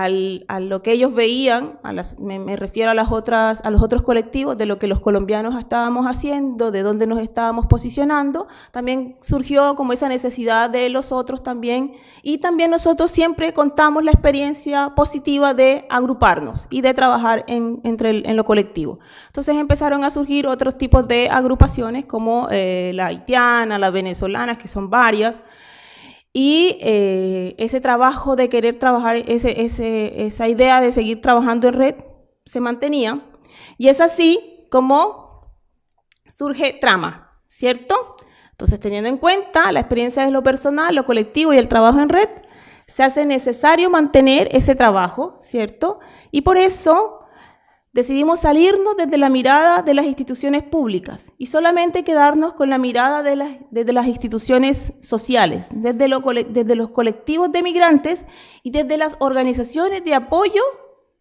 lo que ellos veían, me refiero a los otros colectivos, de lo que los colombianos estábamos haciendo, de dónde nos estábamos posicionando, también surgió como esa necesidad de los otros también, y también nosotros siempre contamos la experiencia positiva de agruparnos y de trabajar en lo colectivo. Entonces empezaron a surgir otros tipos de agrupaciones como la haitiana, las venezolanas, que son varias. Y ese trabajo de querer trabajar, esa idea de seguir trabajando en red se mantenía. Y es así como surge Trama, ¿cierto? Entonces, teniendo en cuenta la experiencia de lo personal, lo colectivo y el trabajo en red, se hace necesario mantener ese trabajo, ¿cierto? Y por eso decidimos salirnos desde la mirada de las instituciones públicas y solamente quedarnos con la mirada desde las instituciones sociales, desde los colectivos de migrantes y desde las organizaciones de apoyo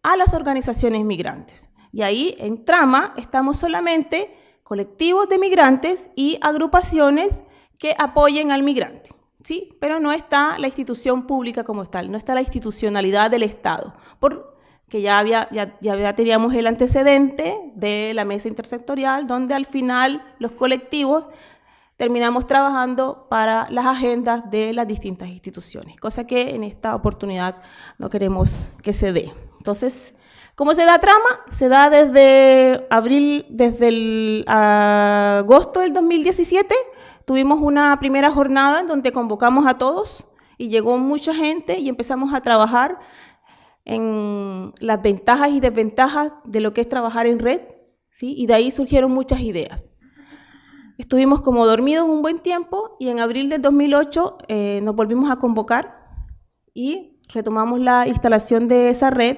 a las organizaciones migrantes. Y ahí en Trama estamos solamente colectivos de migrantes y agrupaciones que apoyen al migrante, ¿sí? Pero no está la institución pública como tal, no está la institucionalidad del Estado, que ya teníamos el antecedente de la mesa intersectorial, donde al final los colectivos terminamos trabajando para las agendas de las distintas instituciones, cosa que en esta oportunidad no queremos que se dé. Entonces, ¿cómo se da Trama? Se da desde agosto del 2017, tuvimos una primera jornada en donde convocamos a todos y llegó mucha gente y empezamos a trabajar en las ventajas y desventajas de lo que es trabajar en red, ¿sí? Y de ahí surgieron muchas ideas. Estuvimos como dormidos un buen tiempo y en abril del 2008 nos volvimos a convocar y retomamos la instalación de esa red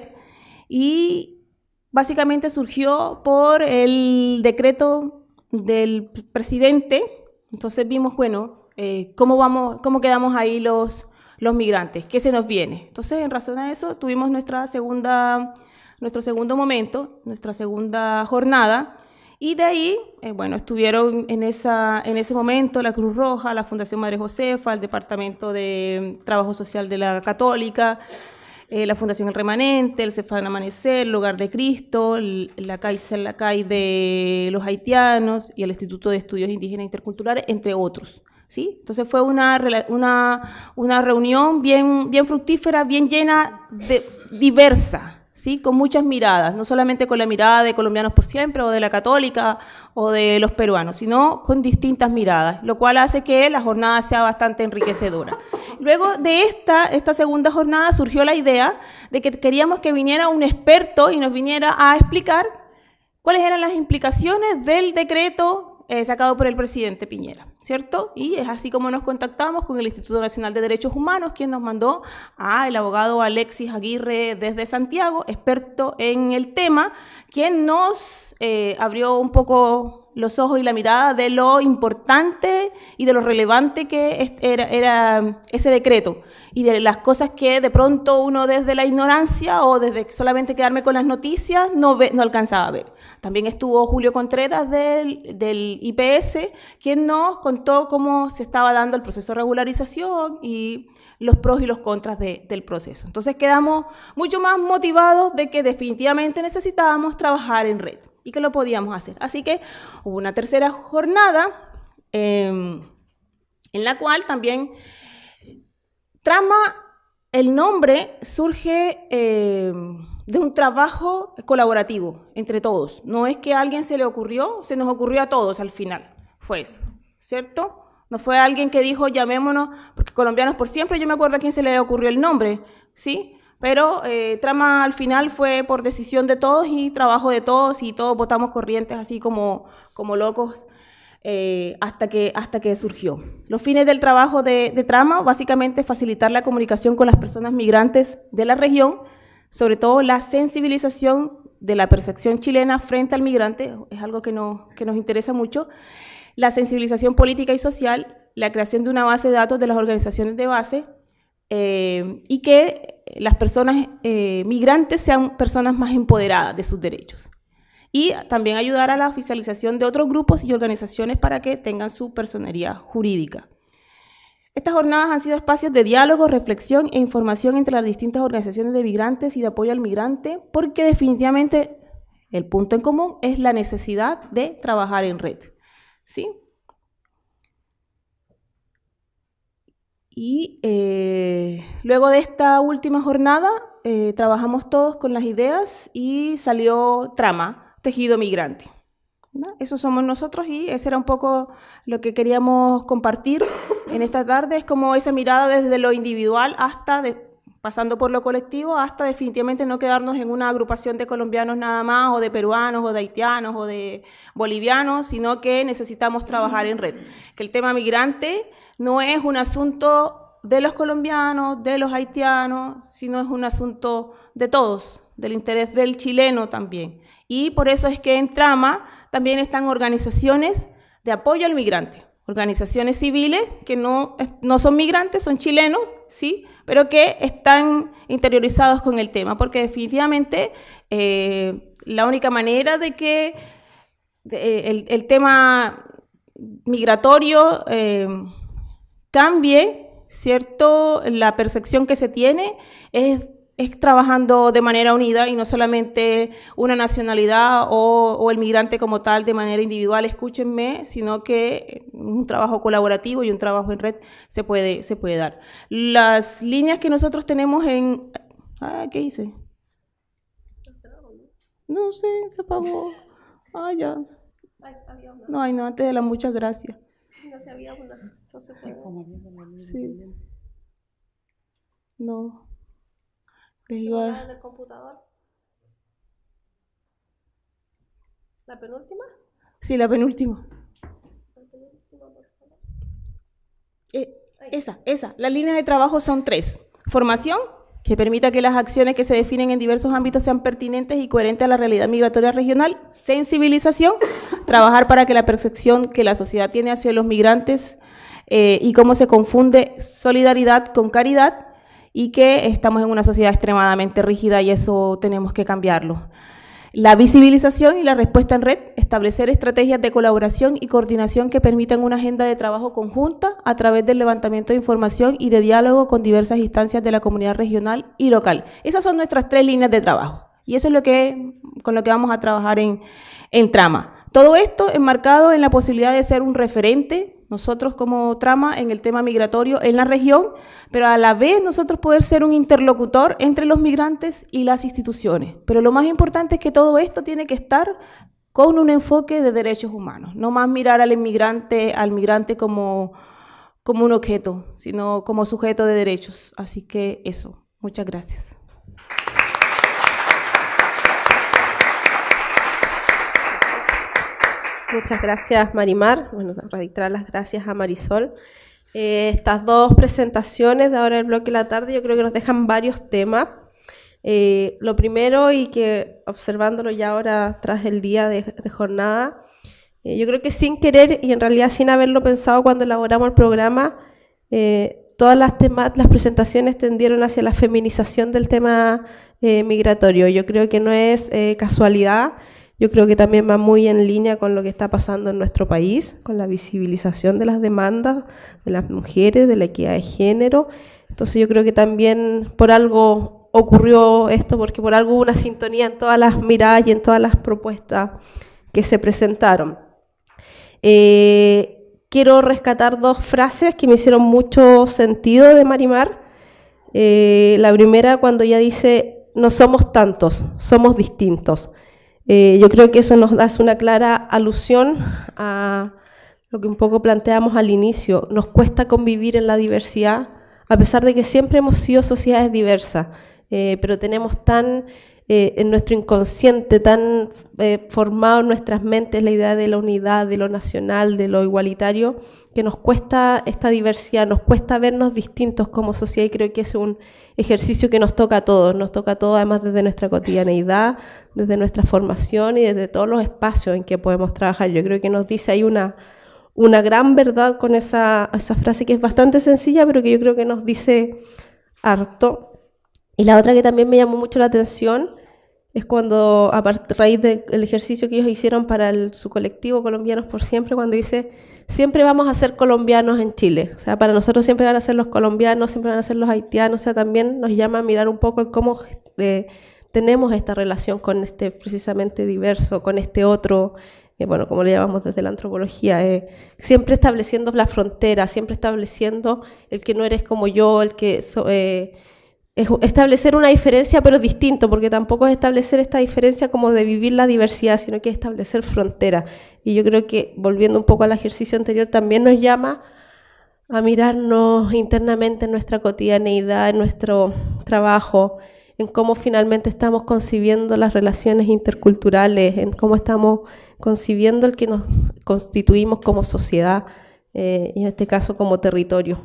y básicamente surgió por el decreto del presidente. Entonces vimos, bueno, cómo quedamos ahí los migrantes, ¿qué se nos viene? Entonces, en razón a eso, tuvimos nuestro segundo momento, nuestra segunda jornada, y de ahí, bueno, estuvieron en ese momento la Cruz Roja, la Fundación Madre Josefa, el Departamento de Trabajo Social de la Católica, la Fundación El Remanente, el Cefán Amanecer, el Hogar de Cristo, la CAI de los haitianos y el Instituto de Estudios Indígenas Interculturales, entre otros, ¿sí? Entonces fue una reunión bien fructífera, bien llena, diversa, ¿sí? Con muchas miradas, no solamente con la mirada de Colombianos por Siempre o de la Católica o de los peruanos, sino con distintas miradas, lo cual hace que la jornada sea bastante enriquecedora. Luego de esta segunda jornada surgió la idea de que queríamos que viniera un experto y nos viniera a explicar cuáles eran las implicaciones del decreto sacado por el presidente Piñera, ¿cierto? Y es así como nos contactamos con el Instituto Nacional de Derechos Humanos, quien nos mandó al abogado Alexis Aguirre desde Santiago, experto en el tema, quien nos abrió un poco los ojos y la mirada de lo importante y de lo relevante que era ese decreto y de las cosas que de pronto uno desde la ignorancia o desde solamente quedarme con las noticias no alcanzaba a ver. También estuvo Julio Contreras del IPS, quien nos contó cómo se estaba dando el proceso de regularización y los pros y los contras del proceso. Entonces quedamos mucho más motivados de que definitivamente necesitábamos trabajar en red y que lo podíamos hacer. Así que hubo una tercera jornada en la cual también Trama, el nombre surge de un trabajo colaborativo entre todos. No es que a alguien se le ocurrió, se nos ocurrió a todos al final. Fue eso, ¿cierto? No fue alguien que dijo llamémonos, porque Colombianos por Siempre, yo me acuerdo a quién se le ocurrió el nombre, ¿sí? Pero Trama al final fue por decisión de todos y trabajo de todos y todos votamos corrientes así como locos hasta que surgió. Los fines del trabajo de Trama, básicamente facilitar la comunicación con las personas migrantes de la región, sobre todo la sensibilización de la percepción chilena frente al migrante, es algo que nos interesa mucho, la sensibilización política y social, la creación de una base de datos de las organizaciones de base y que las personas migrantes sean personas más empoderadas de sus derechos. Y también ayudar a la oficialización de otros grupos y organizaciones para que tengan su personería jurídica. Estas jornadas han sido espacios de diálogo, reflexión e información entre las distintas organizaciones de migrantes y de apoyo al migrante, porque definitivamente el punto en común es la necesidad de trabajar en red, ¿sí? Y luego de esta última jornada trabajamos todos con las ideas y salió Trama, Tejido Migrante, ¿no? Eso somos nosotros y ese era un poco lo que queríamos compartir en esta tarde, es como esa mirada desde lo individual hasta, pasando por lo colectivo, hasta definitivamente no quedarnos en una agrupación de colombianos nada más, o de peruanos, o de haitianos, o de bolivianos, sino que necesitamos trabajar en red. Que el tema migrante no es un asunto de los colombianos, de los haitianos, sino es un asunto de todos, del interés del chileno también. Y por eso es que en Trama también están organizaciones de apoyo al migrante, organizaciones civiles que no son migrantes, son chilenos, ¿sí? Pero que están interiorizados con el tema, porque definitivamente la única manera de que el tema migratorio cambie, ¿cierto? La percepción que se tiene es trabajando de manera unida y no solamente una nacionalidad o el migrante como tal de manera individual, escúchenme, sino que un trabajo colaborativo y un trabajo en red se puede dar. Las líneas que nosotros tenemos en... ¿qué hice? No sé, se apagó. Ya. No, antes de las muchas gracias. No se había una. No se puede. Sí. No. Les iba... ¿Del computador? ¿La penúltima? Sí, la penúltima. La penúltima, por favor. Esa. Las líneas de trabajo son 3. Formación, que permita que las acciones que se definen en diversos ámbitos sean pertinentes y coherentes a la realidad migratoria regional. Sensibilización, trabajar para que la percepción que la sociedad tiene hacia los migrantes y cómo se confunde solidaridad con caridad, y que estamos en una sociedad extremadamente rígida y eso tenemos que cambiarlo. La visibilización y la respuesta en red, establecer estrategias de colaboración y coordinación que permitan una agenda de trabajo conjunta a través del levantamiento de información y de diálogo con diversas instancias de la comunidad regional y local. Esas son nuestras 3 líneas de trabajo y eso es con lo que vamos a trabajar en Trama. Todo esto enmarcado en la posibilidad de ser un referente, nosotros como Trama, en el tema migratorio en la región, pero a la vez nosotros poder ser un interlocutor entre los migrantes y las instituciones. Pero lo más importante es que todo esto tiene que estar con un enfoque de derechos humanos, no más mirar al migrante como un objeto, sino como sujeto de derechos. Así que eso, muchas gracias. Muchas gracias, Marimar. Bueno, reiterar las gracias a Marisol. Estas 2 presentaciones de ahora del bloque de la tarde yo creo que nos dejan varios temas. Lo primero, y que observándolo ya ahora tras el día de jornada, yo creo que sin querer y en realidad sin haberlo pensado cuando elaboramos el programa, todas las presentaciones tendieron hacia la feminización del tema migratorio. Yo creo que no es casualidad. Yo creo que también va muy en línea con lo que está pasando en nuestro país, con la visibilización de las demandas de las mujeres, de la equidad de género. Entonces yo creo que también por algo ocurrió esto, porque por algo hubo una sintonía en todas las miradas y en todas las propuestas que se presentaron. Quiero rescatar 2 frases que me hicieron mucho sentido de Marimar. La primera, cuando ella dice, no somos tantos, somos distintos. Yo creo que eso nos da una clara alusión a lo que un poco planteamos al inicio, nos cuesta convivir en la diversidad, a pesar de que siempre hemos sido sociedades diversas, pero tenemos tan en nuestro inconsciente, tan formado en nuestras mentes la idea de la unidad, de lo nacional, de lo igualitario, que nos cuesta esta diversidad, nos cuesta vernos distintos como sociedad, y creo que es un ejercicio que nos toca a todos además desde nuestra cotidianeidad, desde nuestra formación y desde todos los espacios en que podemos trabajar. Yo creo que nos dice ahí una gran verdad con esa frase que es bastante sencilla, pero que yo creo que nos dice harto. Y la otra que también me llamó mucho la atención es cuando, a raíz del ejercicio que ellos hicieron para su colectivo Colombianos por Siempre, cuando dice, siempre vamos a ser colombianos en Chile. O sea, para nosotros siempre van a ser los colombianos, siempre van a ser los haitianos. O sea, también nos llama a mirar un poco cómo tenemos esta relación con este precisamente diverso, con este otro, bueno, como le llamamos desde la antropología, siempre estableciendo la frontera, siempre estableciendo el que no eres como yo, el que... es establecer una diferencia pero distinto, porque tampoco es establecer esta diferencia como de vivir la diversidad, sino que es establecer fronteras. Y yo creo que, volviendo un poco al ejercicio anterior, también nos llama a mirarnos internamente en nuestra cotidianeidad, en nuestro trabajo, en cómo finalmente estamos concibiendo las relaciones interculturales, en cómo estamos concibiendo el que nos constituimos como sociedad, y en este caso como territorio.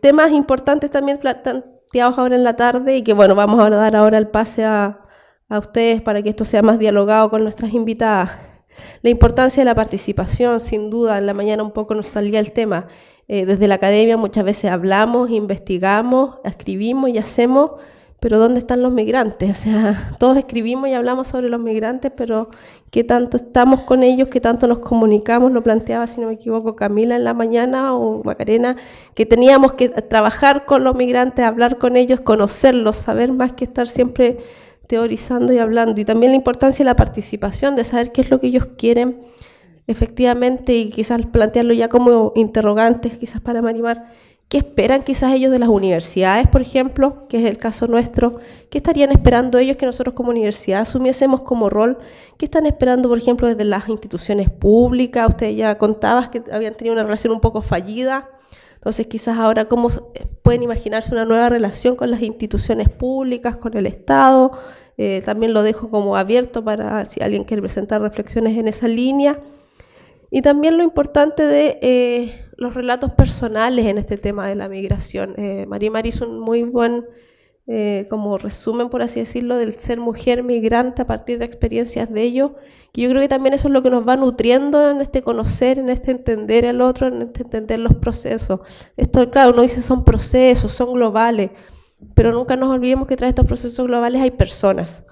Temas importantes también planteados ahora en la tarde y que bueno, vamos a dar ahora el pase a ustedes para que esto sea más dialogado con nuestras invitadas. La importancia de la participación, sin duda, en la mañana un poco nos salía el tema. Desde la academia muchas veces hablamos, investigamos, escribimos y hacemos, pero ¿dónde están los migrantes? O sea, todos escribimos y hablamos sobre los migrantes, pero ¿qué tanto estamos con ellos? ¿Qué tanto nos comunicamos? Lo planteaba, si no me equivoco, Camila en la mañana o Macarena, que teníamos que trabajar con los migrantes, hablar con ellos, conocerlos, saber más que estar siempre teorizando y hablando. Y también la importancia de la participación, de saber qué es lo que ellos quieren efectivamente y quizás plantearlo ya como interrogantes, quizás para Marimar. ¿Qué esperan quizás ellos de las universidades, por ejemplo, que es el caso nuestro? ¿Qué estarían esperando ellos que nosotros como universidad asumiésemos como rol? ¿Qué están esperando, por ejemplo, desde las instituciones públicas? Usted ya contabas que habían tenido una relación un poco fallida. Entonces, quizás ahora, ¿cómo pueden imaginarse una nueva relación con las instituciones públicas, con el Estado? También lo dejo como abierto para si alguien quiere presentar reflexiones en esa línea. Y también lo importante de los relatos personales en este tema de la migración. Marimar hizo un muy buen como resumen, por así decirlo, del ser mujer migrante a partir de experiencias de ellos. Y yo creo que también eso es lo que nos va nutriendo en este conocer, en este entender al otro, en este entender los procesos. Esto, claro, uno dice son procesos, son globales, pero nunca nos olvidemos que tras estos procesos globales hay personas.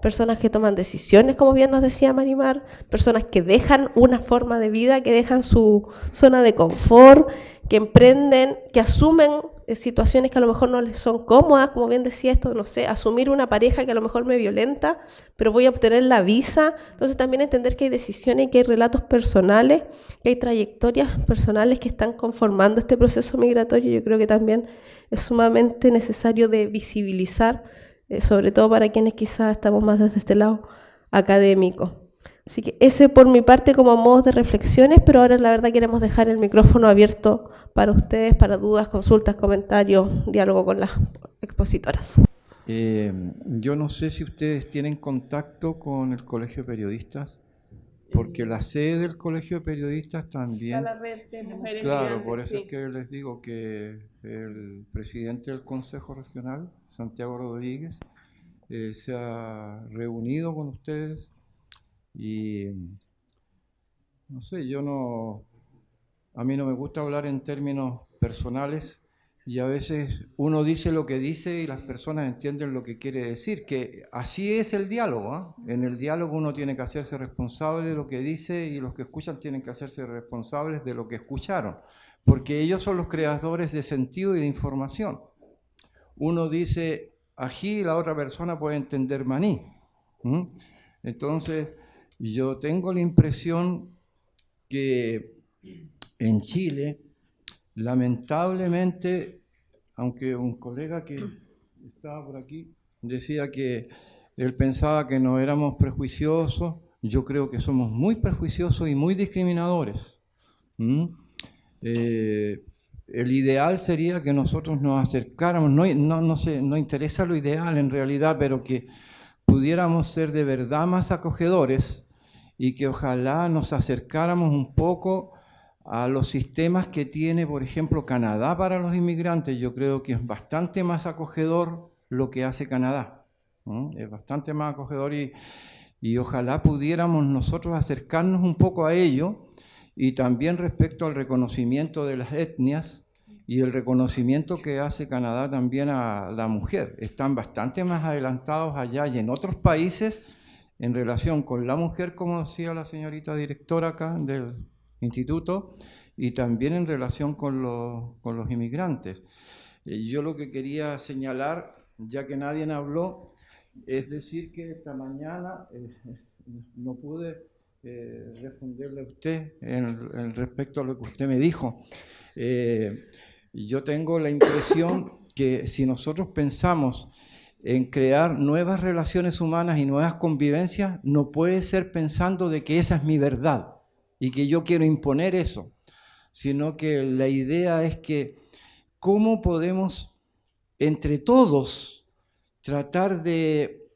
Personas que toman decisiones, como bien nos decía Marimar, personas que dejan una forma de vida, que dejan su zona de confort, que emprenden, que asumen situaciones que a lo mejor no les son cómodas, como bien decía esto, no sé, asumir una pareja que a lo mejor me violenta, pero voy a obtener la visa. Entonces también entender que hay decisiones y que hay relatos personales, que hay trayectorias personales que están conformando este proceso migratorio. Yo creo que también es sumamente necesario de visibilizar, sobre todo para quienes quizás estamos más desde este lado académico. Así que ese por mi parte como modos de reflexiones, pero ahora la verdad queremos dejar el micrófono abierto para ustedes, para dudas, consultas, comentarios, diálogo con las expositoras. Yo no sé si ustedes tienen contacto con el Colegio de Periodistas, porque la sede del Colegio de Periodistas también... La red de mujeres claro, migrantes, por eso sí. es que les digo que el presidente del Consejo Regional, Santiago Rodríguez, se ha reunido con ustedes y no sé, a mí no me gusta hablar en términos personales y a veces uno dice lo que dice y las personas entienden lo que quiere decir, que así es el diálogo, ¿eh? En el diálogo uno tiene que hacerse responsable de lo que dice y los que escuchan tienen que hacerse responsables de lo que escucharon, porque ellos son los creadores de sentido y de información. Uno dice ají y la otra persona puede entender maní. Entonces, yo tengo la impresión que en Chile, lamentablemente, aunque un colega que estaba por aquí decía que él pensaba que no éramos prejuiciosos, yo creo que somos muy prejuiciosos y muy discriminadores. El ideal sería que nosotros nos acercáramos, no interesa lo ideal en realidad, pero que pudiéramos ser de verdad más acogedores y que ojalá nos acercáramos un poco a los sistemas que tiene, por ejemplo, Canadá para los inmigrantes. Yo creo que es bastante más acogedor lo que hace Canadá. Es bastante más acogedor y ojalá pudiéramos nosotros acercarnos un poco a ello, y también respecto al reconocimiento de las etnias y el reconocimiento que hace Canadá también a la mujer. Están bastante más adelantados allá y en otros países en relación con la mujer, como decía la señorita directora acá del instituto, y también en relación con los inmigrantes. Yo lo que quería señalar, ya que nadie habló, es decir que esta mañana no pude responderle a usted en respecto a lo que usted me dijo. Yo tengo la impresión que si nosotros pensamos en crear nuevas relaciones humanas y nuevas convivencias, no puede ser pensando de que esa es mi verdad y que yo quiero imponer eso, sino que la idea es que cómo podemos entre todos tratar de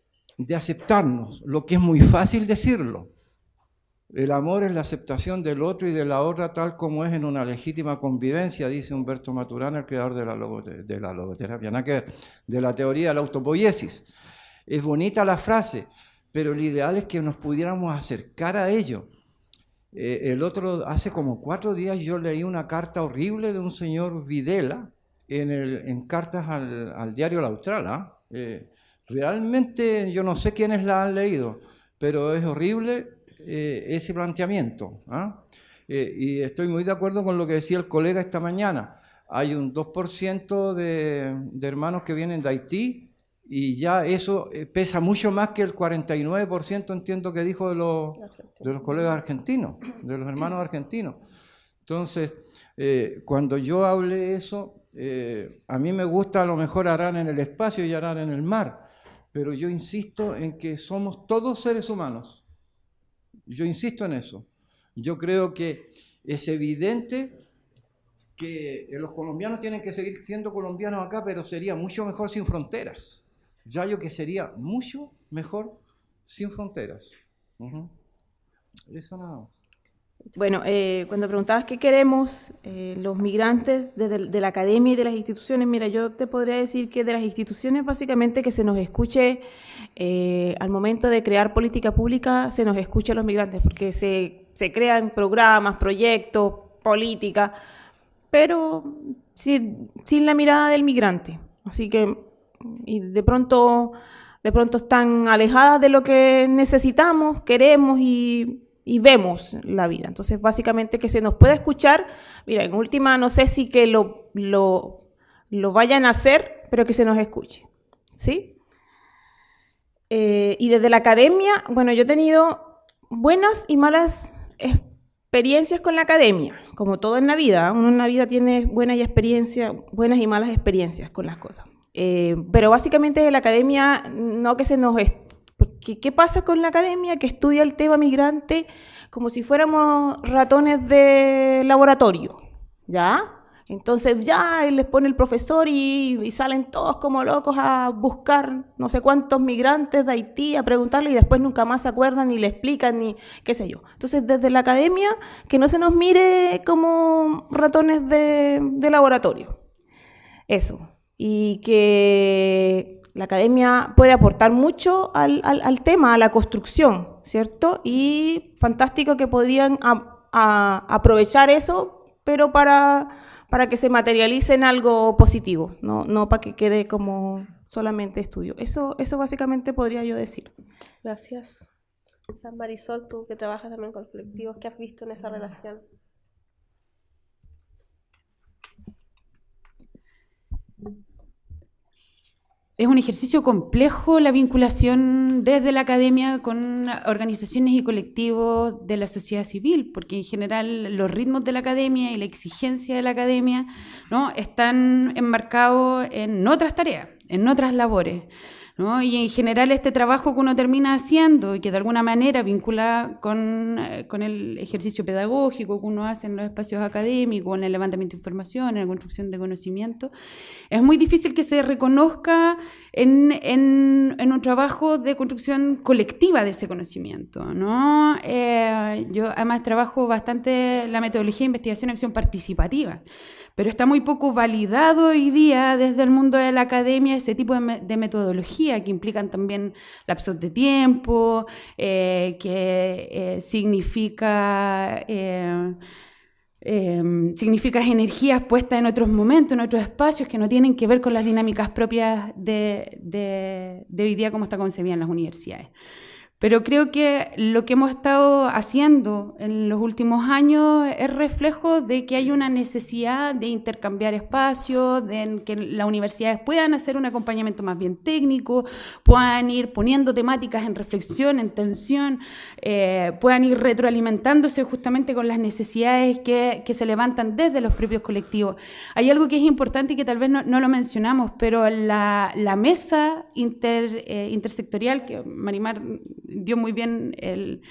aceptarnos, lo que es muy fácil decirlo. El amor es la aceptación del otro y de la otra tal como es en una legítima convivencia, dice Humberto Maturana, el creador de la logoterapia, nada que ver, de la teoría de la autopoiesis. Es bonita la frase, pero el ideal es que nos pudiéramos acercar a ello. Hace como 4 días yo leí una carta horrible de un señor Videla en cartas al diario La Austral. Realmente yo no sé quiénes la han leído, pero es horrible ese planteamiento. Y estoy muy de acuerdo con lo que decía el colega esta mañana. Hay un 2% de hermanos que vienen de Haití y ya eso pesa mucho más que el 49%, entiendo que dijo de los colegas argentinos, de los hermanos argentinos. Entonces, cuando yo hable eso, a mí me gusta a lo mejor arar en el espacio y arar en el mar, pero yo insisto en que somos todos seres humanos. Yo insisto en eso. Yo creo que es evidente que los colombianos tienen que seguir siendo colombianos acá, pero sería mucho mejor sin fronteras. Ya yo que sería mucho mejor sin fronteras. Eso nada más. Bueno, cuando preguntabas qué queremos los migrantes de la academia y de las instituciones, mira, yo te podría decir que de las instituciones básicamente que se nos escuche al momento de crear política pública, se nos escuche a los migrantes, porque se crean programas, proyectos, política, pero sin la mirada del migrante. Así que y de pronto están alejadas de lo que necesitamos, queremos y vemos la vida. Entonces, básicamente que se nos pueda escuchar. Mira, en última, no sé si que lo vayan a hacer, pero que se nos escuche, ¿sí? Y desde la academia, bueno, yo he tenido buenas y malas experiencias con la academia, como todo en la vida. Uno en la vida tiene buenas y malas experiencias con las cosas. Pero básicamente de la academia, no que se nos... ¿Qué pasa con la academia que estudia el tema migrante como si fuéramos ratones de laboratorio? ¿Ya? Entonces ya les pone el profesor y salen todos como locos a buscar no sé cuántos migrantes de Haití, a preguntarle y después nunca más se acuerdan ni le explican ni qué sé yo. Entonces desde la academia que no se nos mire como ratones de laboratorio. Eso. Y que la academia puede aportar mucho al tema, a la construcción, ¿cierto? Y fantástico que podrían aprovechar eso, pero para que se materialice en algo positivo, no para que quede como solamente estudio. Eso básicamente podría yo decir. Gracias. Marisol, tú que trabajas también con colectivos, ¿qué has visto en esa relación? Es un ejercicio complejo la vinculación desde la academia con organizaciones y colectivos de la sociedad civil, porque en general los ritmos de la academia y la exigencia de la academia, ¿no?, están enmarcados en otras tareas, en otras labores. ¿no? Y en general este trabajo que uno termina haciendo y que de alguna manera vincula con el ejercicio pedagógico que uno hace en los espacios académicos, en el levantamiento de información, en la construcción de conocimiento, es muy difícil que se reconozca en un trabajo de construcción colectiva de ese conocimiento, ¿no? Yo además trabajo bastante la metodología de investigación y acción participativa, pero está muy poco validado hoy día desde el mundo de la academia ese tipo de metodología que implican también lapsos de tiempo, que significa energías puestas en otros momentos, en otros espacios que no tienen que ver con las dinámicas propias de hoy día como está concebida en las universidades. Pero creo que lo que hemos estado haciendo en los últimos años es reflejo de que hay una necesidad de intercambiar espacios, de que las universidades puedan hacer un acompañamiento más bien técnico, puedan ir poniendo temáticas en reflexión, en tensión, puedan ir retroalimentándose justamente con las necesidades que se levantan desde los propios colectivos. Hay algo que es importante y que tal vez no lo mencionamos, pero la mesa intersectorial, que Marimar dio muy bien el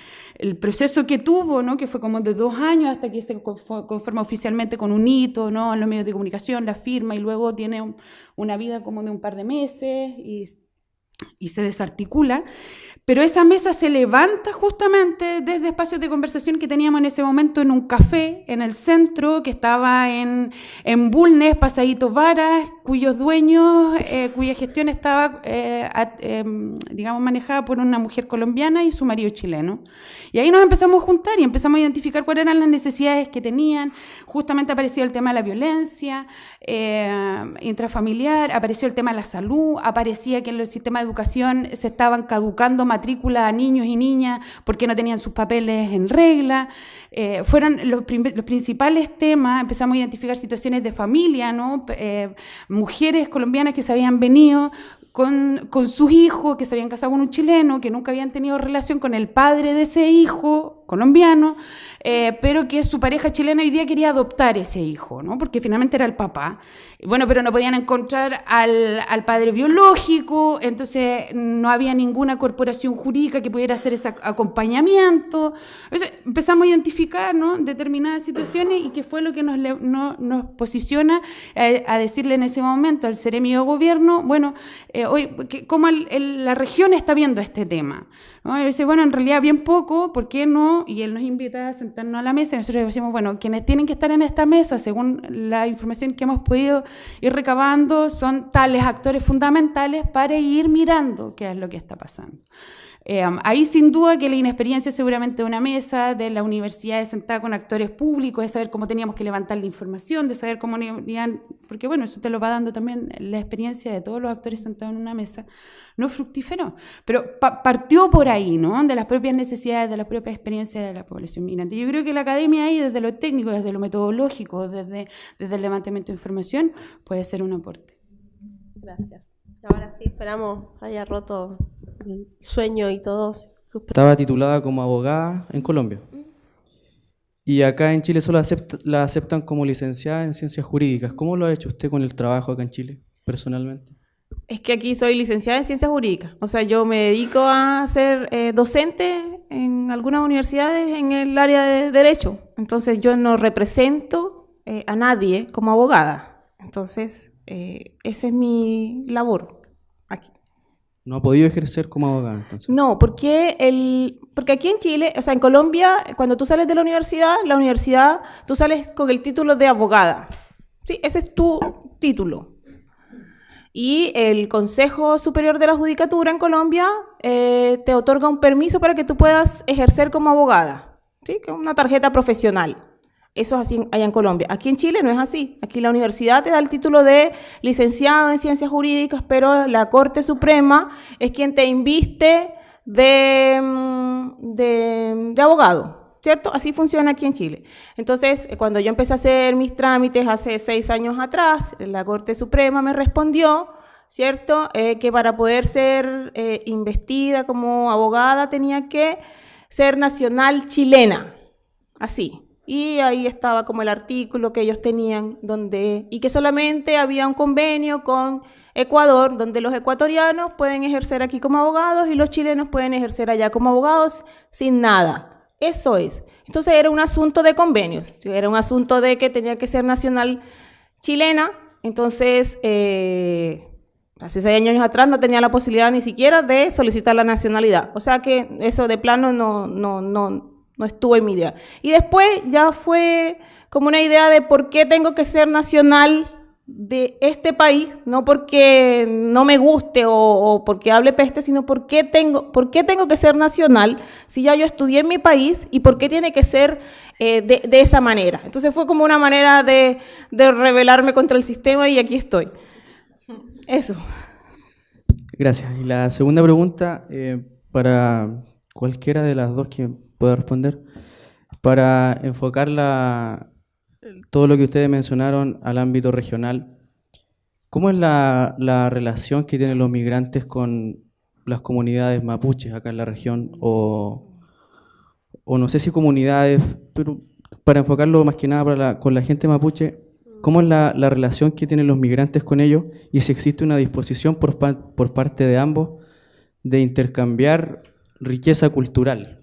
proceso que tuvo, ¿no? Que fue como de 2 años hasta que se conforma oficialmente con un hito, ¿no? En los medios de comunicación, la firma, y luego tiene una vida como de un par de meses y se desarticula. Pero esa mesa se levanta justamente desde espacios de conversación que teníamos en ese momento en un café en el centro, que estaba en Bulnes, Pasadito Varas, cuyos dueños, cuya gestión estaba, digamos, manejada por una mujer colombiana y su marido chileno. Y ahí nos empezamos a juntar y empezamos a identificar cuáles eran las necesidades que tenían. Justamente apareció el tema de la violencia intrafamiliar, apareció el tema de la salud, aparecía que en los sistemas de educación se estaban caducando matrícula a niños y niñas porque no tenían sus papeles en regla. Fueron los principales temas. Empezamos a identificar situaciones de familia, ¿no? Mujeres colombianas que se habían venido con sus hijos, que se habían casado con un chileno, que nunca habían tenido relación con el padre de ese hijo colombiano, pero que su pareja chilena hoy día quería adoptar ese hijo, ¿no? Porque finalmente era el papá. Bueno, pero no podían encontrar al padre biológico, entonces no había ninguna corporación jurídica que pudiera hacer ese acompañamiento. Entonces, empezamos a identificar, ¿no? Determinadas situaciones y que fue lo que nos posiciona a decirle en ese momento al Seremi de Gobierno, bueno, hoy, ¿cómo la región está viendo este tema? ¿No? Y dice, bueno, en realidad bien poco, ¿por qué no? Y él nos invita a sentarnos a la mesa y nosotros decimos, bueno, quienes tienen que estar en esta mesa, según la información que hemos podido ir recabando, son tales actores fundamentales para ir mirando qué es lo que está pasando. Ahí sin duda que la inexperiencia seguramente de una mesa, de la universidad sentada con actores públicos, de saber cómo teníamos que levantar la información, de saber cómo porque bueno, eso te lo va dando también la experiencia de todos los actores sentados en una mesa, no fructiferó, pero partió por ahí, ¿no? De las propias necesidades, de las propias experiencias de la población migrante. Yo creo que la academia ahí, desde lo técnico, desde lo metodológico, desde el levantamiento de información, puede ser un aporte. Gracias. Ahora sí, esperamos haya roto el sueño y todo. Estaba titulada como abogada en Colombia. Y acá en Chile solo la aceptan como licenciada en ciencias jurídicas. ¿Cómo lo ha hecho usted con el trabajo acá en Chile, personalmente? Es que aquí soy licenciada en ciencias jurídicas. O sea, yo me dedico a ser docente en algunas universidades en el área de Derecho. Entonces, yo no represento a nadie como abogada. Entonces, esa es mi labor aquí. ¿No ha podido ejercer como abogada, entonces? No, porque aquí en Chile, o sea, en Colombia, cuando tú sales de la universidad, tú sales con el título de abogada. ¿Sí? Ese es tu título. Y el Consejo Superior de la Judicatura en Colombia te otorga un permiso para que tú puedas ejercer como abogada. ¿Sí? Que es una tarjeta profesional. Eso es así allá en Colombia. Aquí en Chile no es así. Aquí la universidad te da el título de licenciado en ciencias jurídicas, pero la Corte Suprema es quien te inviste de abogado, ¿cierto? Así funciona aquí en Chile. Entonces, cuando yo empecé a hacer mis trámites hace 6 años atrás, la Corte Suprema me respondió, ¿cierto? Que para poder ser investida como abogada tenía que ser nacional chilena. Así. Y ahí estaba como el artículo que ellos tenían, y que solamente había un convenio con Ecuador, donde los ecuatorianos pueden ejercer aquí como abogados y los chilenos pueden ejercer allá como abogados sin nada. Eso es. Entonces era un asunto de convenios, era un asunto de que tenía que ser nacional chilena. Entonces, hace 6 años atrás no tenía la posibilidad ni siquiera de solicitar la nacionalidad. O sea que eso de plano no estuvo en mi idea. Y después ya fue como una idea de por qué tengo que ser nacional de este país, no porque no me guste o porque hable peste, sino por qué tengo que ser nacional si ya yo estudié en mi país y por qué tiene que ser de esa manera. Entonces fue como una manera de rebelarme contra el sistema y aquí estoy. Eso. Gracias. Y la segunda pregunta, para cualquiera de las dos que pueda responder, para enfocar todo lo que ustedes mencionaron al ámbito regional, ¿cómo es la relación que tienen los migrantes con las comunidades mapuches acá en la región? O no sé si comunidades, pero para enfocarlo más que nada con la gente mapuche, ¿cómo es la relación que tienen los migrantes con ellos? Y si existe una disposición por parte de ambos de intercambiar riqueza cultural.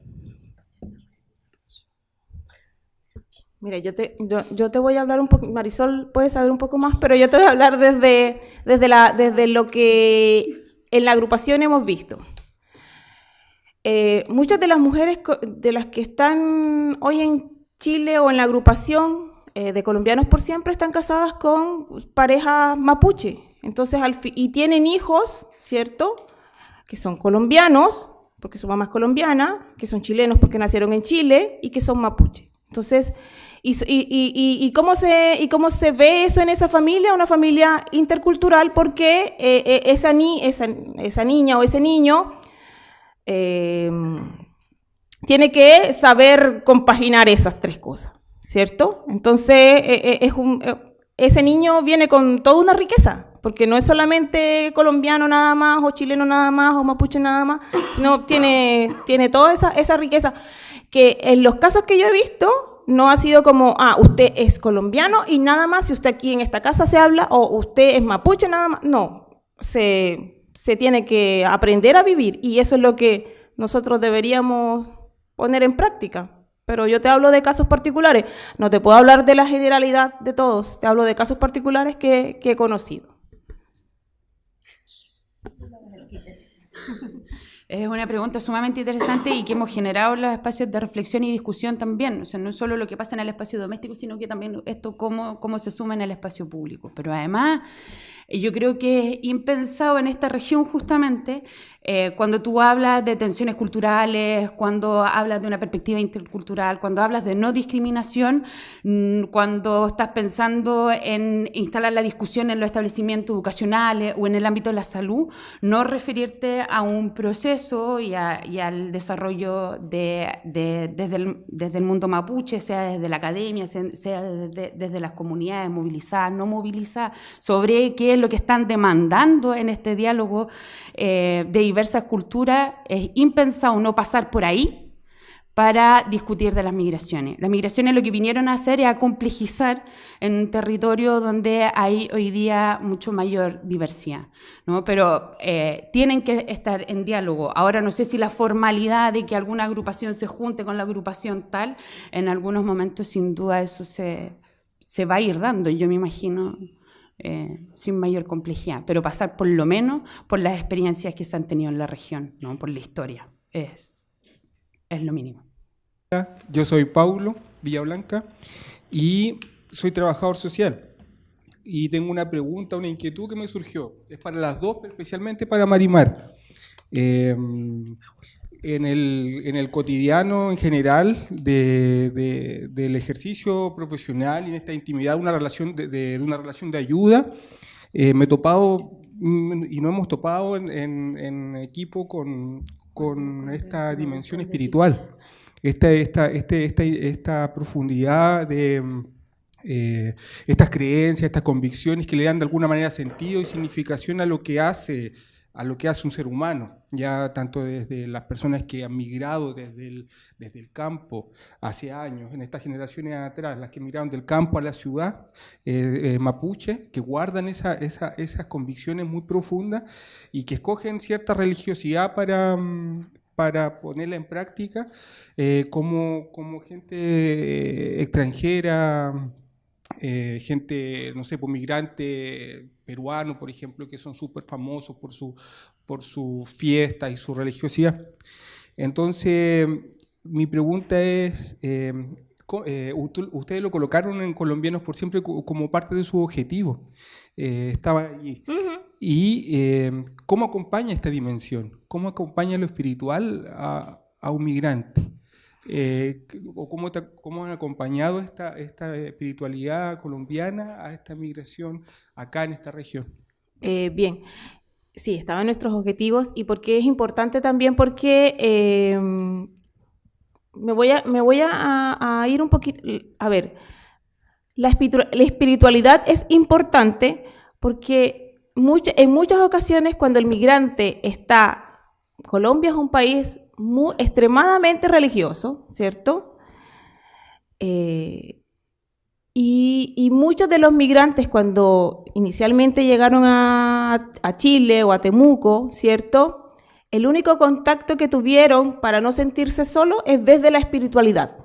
Mira, yo te voy a hablar un poco, Marisol puede saber un poco más, pero yo te voy a hablar desde lo que en la agrupación hemos visto. Muchas de las mujeres de las que están hoy en Chile o en la agrupación de Colombianos por Siempre están casadas con parejas mapuche. Entonces, y tienen hijos, ¿cierto?, que son colombianos, porque su mamá es colombiana, que son chilenos porque nacieron en Chile y que son mapuche. Entonces, ¿y cómo se ve eso en esa familia? Una familia intercultural, porque esa niña o ese niño tiene que saber compaginar esas 3 cosas, ¿cierto? Entonces, ese niño viene con toda una riqueza, porque no es solamente colombiano nada más, o chileno nada más, o mapuche nada más, sino tiene toda esa riqueza, que en los casos que yo he visto, no ha sido como, usted es colombiano y nada más, si usted aquí en esta casa se habla, o usted es mapuche nada más. No, se tiene que aprender a vivir, y eso es lo que nosotros deberíamos poner en práctica. Pero yo te hablo de casos particulares, no te puedo hablar de la generalidad de todos, te hablo de casos particulares que he conocido. Es una pregunta sumamente interesante y que hemos generado en los espacios de reflexión y discusión también. O sea, no es solo lo que pasa en el espacio doméstico, sino que también esto cómo se suma en el espacio público. Pero además, yo creo que es impensado en esta región justamente cuando tú hablas de tensiones culturales, cuando hablas de una perspectiva intercultural, cuando hablas de no discriminación, cuando estás pensando en instalar la discusión en los establecimientos educacionales o en el ámbito de la salud, no referirte a un proceso y al desarrollo desde el mundo mapuche, sea desde la academia, sea desde las comunidades movilizadas, no movilizadas, sobre qué es lo que están demandando en este diálogo de diversas culturas. Es impensado no pasar por ahí para discutir de las migraciones. Las migraciones lo que vinieron a hacer es a complejizar en un territorio donde hay hoy día mucho mayor diversidad, ¿no? Pero tienen que estar en diálogo. Ahora no sé si la formalidad de que alguna agrupación se junte con la agrupación tal, en algunos momentos sin duda eso se va a ir dando, yo me imagino, sin mayor complejidad, pero pasar por lo menos por las experiencias que se han tenido en la región, ¿no? Por la historia, es lo mínimo. Yo soy Paulo Villablanca y soy trabajador social. Y tengo una pregunta, una inquietud que me surgió. Es para las dos, pero especialmente para Marimar. En el cotidiano en general del ejercicio profesional y en esta intimidad, una relación una relación de ayuda, me he topado y no hemos topado en equipo con esta dimensión espiritual, esta profundidad de estas creencias, estas convicciones que le dan de alguna manera sentido y significación a lo que hace a lo que hace un ser humano, ya tanto desde las personas que han migrado desde el campo hace años, en estas generaciones atrás, las que migraron del campo a la ciudad, mapuche, que guardan esas convicciones muy profundas y que escogen cierta religiosidad para ponerla en práctica, como gente extranjera, gente, no sé, por migrante peruano, por ejemplo, que son súper famosos por su fiesta y su religiosidad. Entonces, mi pregunta es, ustedes lo colocaron en Colombianos por Siempre como parte de su objetivo. Estaban allí. ¿Y cómo acompaña esta dimensión? ¿Cómo acompaña lo espiritual a un migrante? ¿Cómo han acompañado esta espiritualidad colombiana a esta migración acá en esta región? Bien, sí, estaba en nuestros objetivos. ¿Y por qué es importante también? Porque me voy a ir un poquito. A ver, la espiritualidad es importante porque en muchas ocasiones cuando el migrante está... Colombia es un país extremadamente religioso, ¿cierto? Y muchos de los migrantes cuando inicialmente llegaron a Chile o a Temuco, ¿cierto? El único contacto que tuvieron para no sentirse solos es desde la espiritualidad,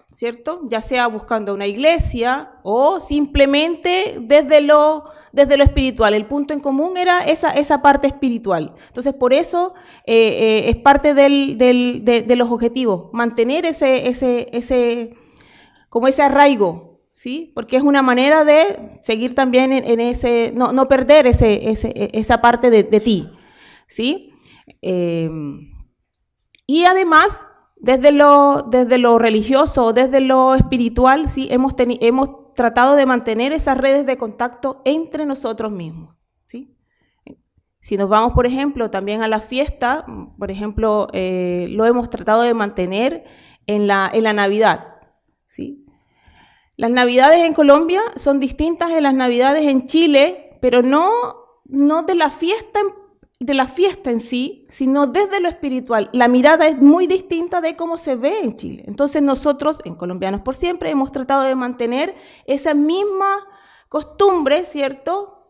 ¿cierto? Ya sea buscando una iglesia o simplemente desde lo espiritual. El punto en común era esa parte espiritual. Entonces, por eso es parte de los objetivos, mantener como ese arraigo, ¿sí? Porque es una manera de seguir también en ese, no perder esa parte de ti, ¿sí? Y además, desde lo religioso, desde lo espiritual, sí, hemos tratado de mantener esas redes de contacto entre nosotros mismos, ¿sí? Si nos vamos, por ejemplo, también a la fiesta, por ejemplo, lo hemos tratado de mantener en la Navidad, ¿sí? Las Navidades en Colombia son distintas de las Navidades en Chile, pero no de la fiesta en sí, sino desde lo espiritual. La mirada es muy distinta de cómo se ve en Chile. Entonces nosotros, en Colombianos por Siempre, hemos tratado de mantener esa misma costumbre, ¿cierto?,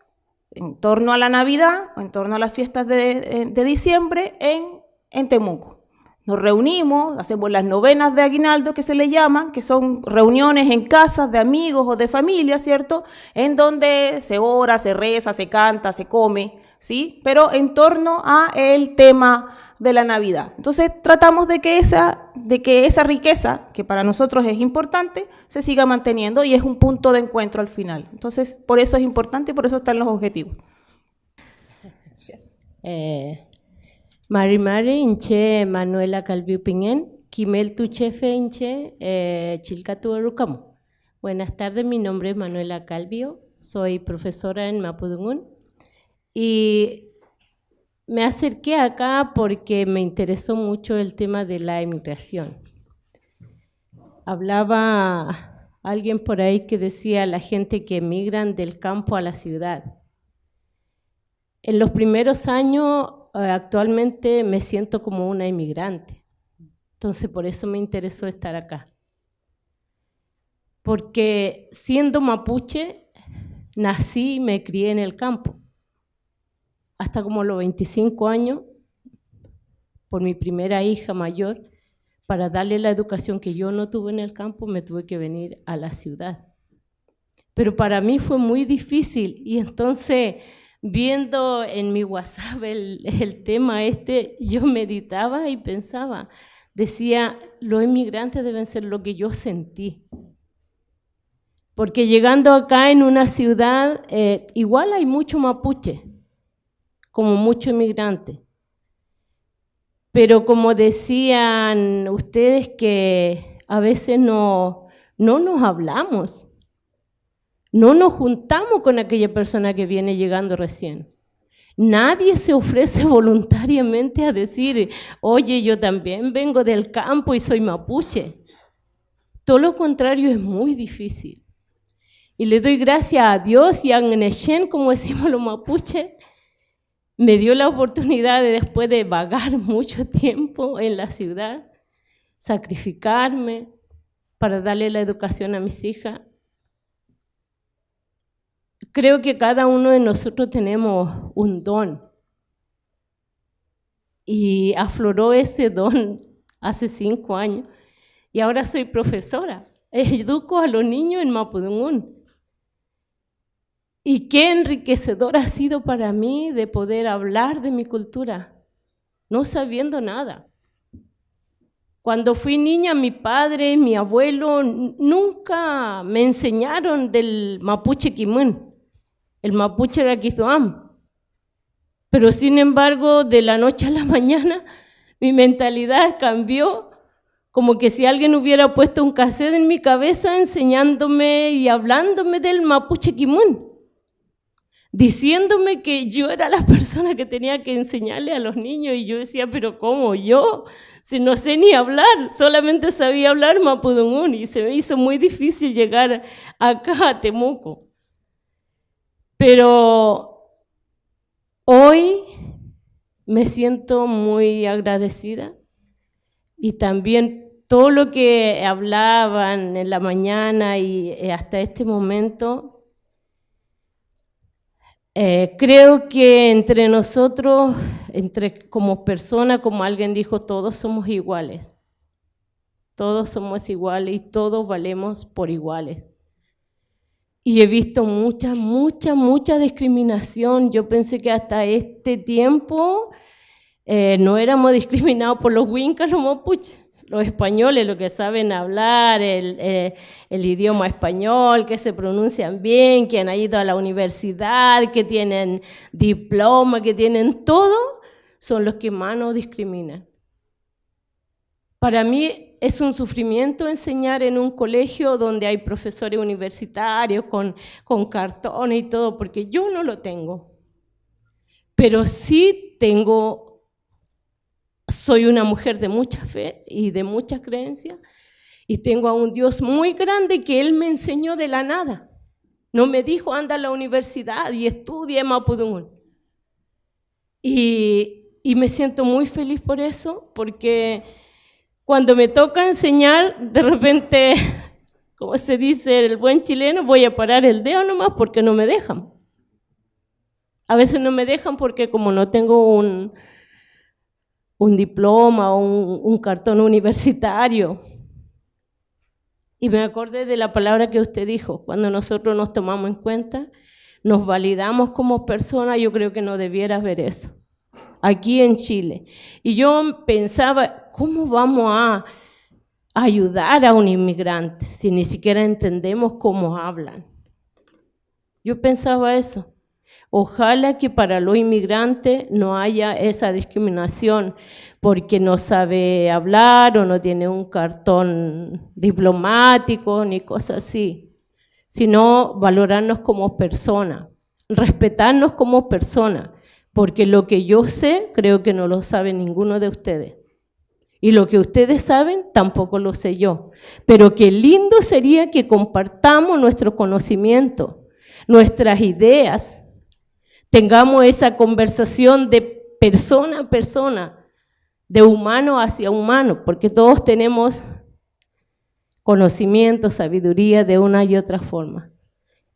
en torno a la Navidad, o en torno a las fiestas de diciembre en Temuco. Nos reunimos, hacemos las novenas de aguinaldo que se le llaman, que son reuniones en casas de amigos o de familia, ¿cierto?, en donde se ora, se reza, se canta, se come, ¿sí? Pero en torno a el tema de la Navidad. Entonces tratamos de que esa riqueza, que para nosotros es importante, se siga manteniendo y es un punto de encuentro al final. Entonces, por eso es importante y por eso están los objetivos. Gracias. Mari inche Manuela Calviu Pingen, Kimel tu chefe inche Chilcatu Rucamu. Buenas tardes, mi nombre es Manuela Calviu, soy profesora en Mapudungun. Y me acerqué acá porque me interesó mucho el tema de la emigración. Hablaba alguien por ahí que decía la gente que emigran del campo a la ciudad. En los primeros años, actualmente me siento como una inmigrante. Entonces, por eso me interesó estar acá. Porque siendo mapuche, nací y me crié en el campo. Hasta como los 25 años, por mi primera hija mayor, para darle la educación que yo no tuve en el campo, me tuve que venir a la ciudad. Pero para mí fue muy difícil y entonces, viendo en mi WhatsApp el tema yo meditaba y pensaba, decía, los inmigrantes deben ser lo que yo sentí. Porque llegando acá en una ciudad, igual hay mucho mapuche, como muchos inmigrantes. Pero como decían ustedes que a veces no nos hablamos, no nos juntamos con aquella persona que viene llegando recién. Nadie se ofrece voluntariamente a decir, oye, yo también vengo del campo y soy mapuche. Todo lo contrario, es muy difícil. Y le doy gracias a Dios y a Ngeshen, como decimos los mapuches, me dio la oportunidad de, después de vagar mucho tiempo en la ciudad, sacrificarme para darle la educación a mis hijas. Creo que cada uno de nosotros tenemos un don y afloró ese don hace 5 años y ahora soy profesora. Educo a los niños en Mapudungun. Y qué enriquecedor ha sido para mí de poder hablar de mi cultura, no sabiendo nada. Cuando fui niña, mi padre, mi abuelo, nunca me enseñaron del mapuche quimún, el mapuche raquizoam. Pero sin embargo, de la noche a la mañana, mi mentalidad cambió, como que si alguien hubiera puesto un cassette en mi cabeza enseñándome y hablándome del mapuche quimún, diciéndome que yo era la persona que tenía que enseñarle a los niños. Y yo decía, pero ¿cómo yo? Si no sé ni hablar, solamente sabía hablar mapudungun y se me hizo muy difícil llegar acá a Temuco. Pero hoy me siento muy agradecida y también todo lo que hablaban en la mañana y hasta este momento. Creo que entre nosotros, como persona, como alguien dijo, todos somos iguales. Todos somos iguales y todos valemos por iguales. Y he visto mucha discriminación. Yo pensé que hasta este tiempo no éramos discriminados por los huincas, los mapuches. Los españoles, los que saben hablar el idioma español, que se pronuncian bien, que han ido a la universidad, que tienen diploma, que tienen todo, son los que más nos discriminan. Para mí es un sufrimiento enseñar en un colegio donde hay profesores universitarios con cartones y todo, porque yo no lo tengo. Pero sí soy una mujer de mucha fe y de mucha creencia y tengo a un Dios muy grande que Él me enseñó de la nada. No me dijo, anda a la universidad y estudia en Mapudungun. Y me siento muy feliz por eso, porque cuando me toca enseñar, de repente, como se dice el buen chileno, voy a parar el dedo nomás porque no me dejan. A veces no me dejan porque como no tengo un diploma o un cartón universitario. Y me acordé de la palabra que usted dijo, cuando nosotros nos tomamos en cuenta, nos validamos como personas, yo creo que no debiera haber eso, aquí en Chile. Y yo pensaba, ¿cómo vamos a ayudar a un inmigrante si ni siquiera entendemos cómo hablan? Yo pensaba eso. Ojalá que para los inmigrantes no haya esa discriminación porque no sabe hablar o no tiene un cartón diplomático ni cosas así, sino valorarnos como personas, respetarnos como personas, porque lo que yo sé creo que no lo sabe ninguno de ustedes. Y lo que ustedes saben tampoco lo sé yo. Pero qué lindo sería que compartamos nuestro conocimiento, nuestras ideas, tengamos esa conversación de persona a persona, de humano hacia humano, porque todos tenemos conocimiento, sabiduría de una y otra forma.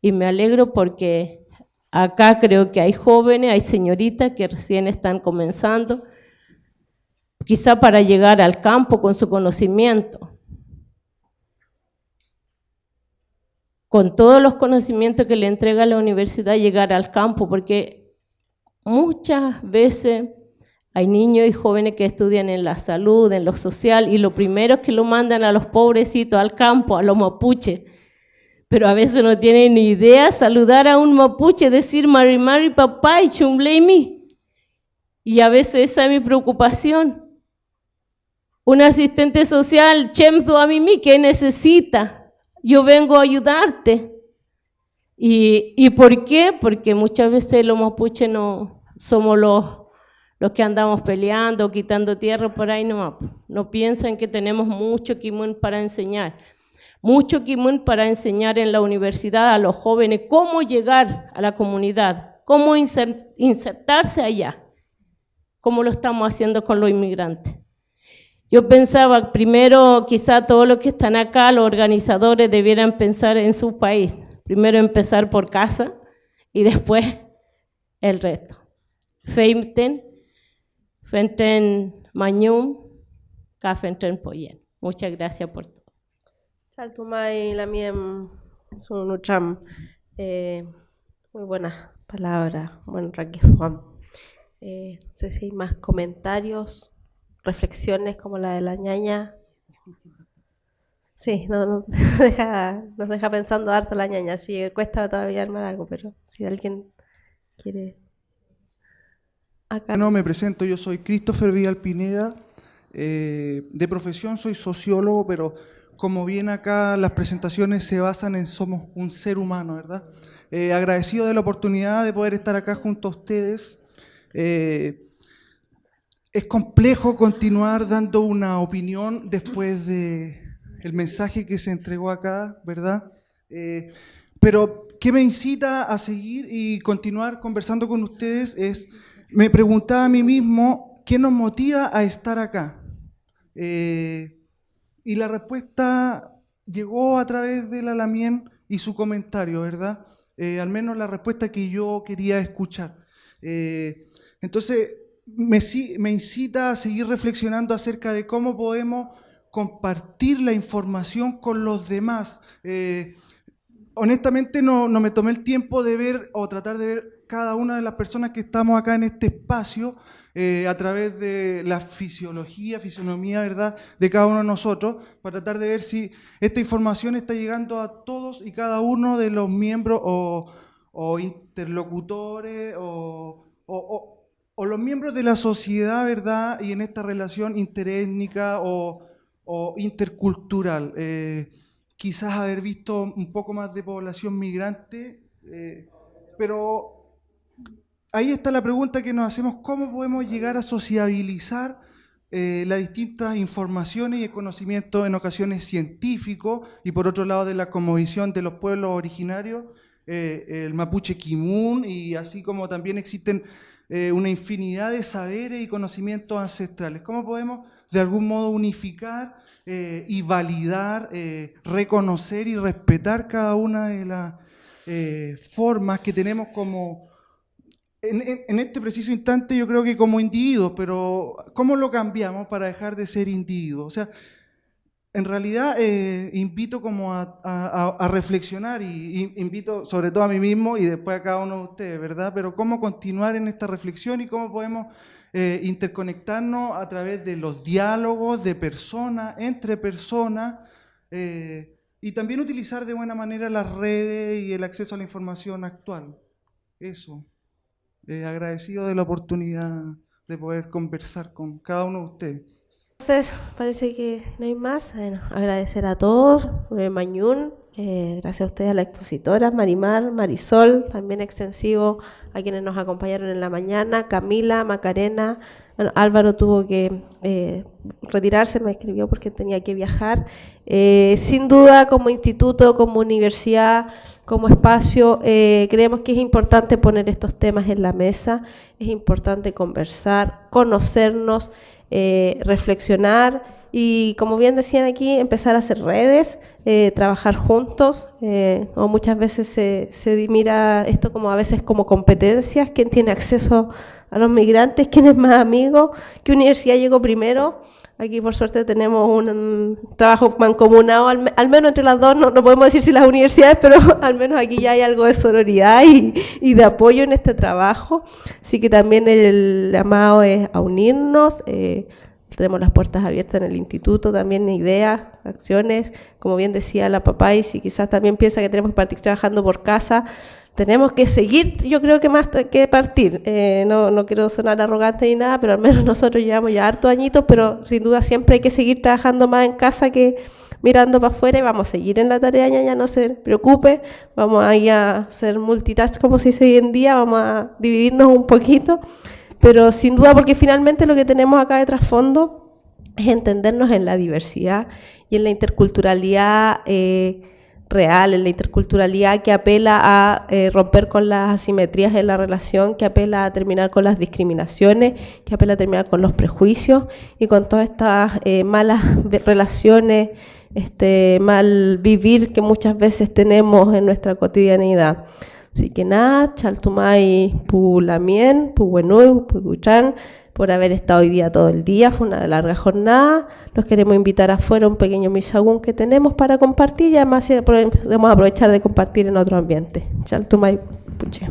Y me alegro porque acá creo que hay jóvenes, hay señoritas que recién están comenzando, quizá para llegar al campo con su conocimiento. Con todos los conocimientos que le entrega la universidad, llegar al campo, porque muchas veces hay niños y jóvenes que estudian en la salud, en lo social, y lo primero es que lo mandan a los pobrecitos al campo, a los mapuches. Pero a veces no tienen ni idea saludar a un mapuche, decir mari mari papá y chumleimi. Y a veces esa es mi preocupación. Un asistente social, chemzo a mimi, ¿qué necesita? Yo vengo a ayudarte. ¿Y por qué? Porque muchas veces los mapuches no somos los que andamos peleando, quitando tierra por ahí, no piensan que tenemos mucho quimún para enseñar. Mucho quimún para enseñar en la universidad a los jóvenes cómo llegar a la comunidad, cómo insertarse allá, como lo estamos haciendo con los inmigrantes. Yo pensaba, primero, quizá todos los que están acá, los organizadores, debieran pensar en su país. Primero empezar por casa y después el resto. Fenten Mañum, Cafenten Poyen. Muchas gracias por todo. Chaltumay Lamiem Sunutram. Muy buenas palabras, buen raquizuam. No sé si hay más comentarios, reflexiones como la de la ñaña. Sí, nos deja pensando harto la ñaña, sí, cuesta todavía armar algo, pero si alguien quiere... Acá. No, me presento, yo soy Christopher Vidal Pineda, de profesión soy sociólogo, pero como bien acá las presentaciones se basan en somos un ser humano, ¿verdad? Agradecido de la oportunidad de poder estar acá junto a ustedes. Es complejo continuar dando una opinión después de el mensaje que se entregó acá, ¿verdad? Pero ¿qué me incita a seguir y continuar conversando con ustedes? Me preguntaba a mí mismo, ¿qué nos motiva a estar acá? Y la respuesta llegó a través de la Lamien y su comentario, ¿verdad? Al menos la respuesta que yo quería escuchar. Entonces, me incita a seguir reflexionando acerca de cómo podemos compartir la información con los demás. Honestamente no me tomé el tiempo de ver o tratar de ver cada una de las personas que estamos acá en este espacio a través de la fisionomía, ¿verdad?, de cada uno de nosotros, para tratar de ver si esta información está llegando a todos y cada uno de los miembros o interlocutores o los miembros de la sociedad, ¿verdad?, y en esta relación interétnica o intercultural. Quizás haber visto un poco más de población migrante, pero ahí está la pregunta que nos hacemos: ¿cómo podemos llegar a sociabilizar las distintas informaciones y el conocimiento en ocasiones científico y por otro lado de la cosmovisión de los pueblos originarios, el mapuche quimun, y así como también existen una infinidad de saberes y conocimientos ancestrales? ¿Cómo podemos de algún modo unificar y validar, reconocer y respetar cada una de las formas que tenemos como, en este preciso instante, yo creo que como individuos, pero ¿cómo lo cambiamos para dejar de ser individuos? O sea, en realidad invito como a reflexionar y invito sobre todo a mí mismo y después a cada uno de ustedes, ¿verdad? Pero cómo continuar en esta reflexión y cómo podemos interconectarnos a través de los diálogos de personas, entre personas, y también utilizar de buena manera las redes y el acceso a la información actual. Eso. Agradecido de la oportunidad de poder conversar con cada uno de ustedes. Entonces, parece que no hay más. Bueno, agradecer a todos, Mañún, gracias a ustedes, a la expositora, Marimar, Marisol, también extensivo a quienes nos acompañaron en la mañana, Camila, Macarena. Bueno, Álvaro tuvo que retirarse, me escribió porque tenía que viajar. Sin duda, como instituto, como universidad, como espacio, creemos que es importante poner estos temas en la mesa, es importante conversar, conocernos, reflexionar y, como bien decían aquí, empezar a hacer redes, trabajar juntos. O muchas veces se mira esto como a veces como competencias: quién tiene acceso a los migrantes, quién es más amigo, qué universidad llegó primero. Aquí por suerte tenemos un trabajo mancomunado, al menos entre las dos, no podemos decir si las universidades, pero al menos aquí ya hay algo de sororidad y de apoyo en este trabajo. Así que también el llamado es a unirnos. Tenemos las puertas abiertas en el instituto, también ideas, acciones, como bien decía la papá, y si quizás también piensa que tenemos que partir trabajando por casa, tenemos que seguir, yo creo que más que partir. No quiero sonar arrogante ni nada, pero al menos nosotros llevamos ya hartos añitos, pero sin duda siempre hay que seguir trabajando más en casa que mirando para afuera, y vamos a seguir en la tarea, ñaña, no se preocupe, vamos a ir a hacer multitask, como se dice hoy en día, vamos a dividirnos un poquito, pero sin duda, porque finalmente lo que tenemos acá de trasfondo es entendernos en la diversidad y en la interculturalidad real, en la interculturalidad, que apela a romper con las asimetrías en la relación, que apela a terminar con las discriminaciones, que apela a terminar con los prejuicios y con todas estas malas relaciones, mal vivir que muchas veces tenemos en nuestra cotidianidad. Así que nada, Chaltumay Pulamien, Puhuenui, Puiguchan, por haber estado hoy día todo el día, fue una larga jornada. Los queremos invitar afuera a un pequeño misagún que tenemos para compartir y además podemos aprovechar de compartir en otro ambiente. Chaltumay Puche.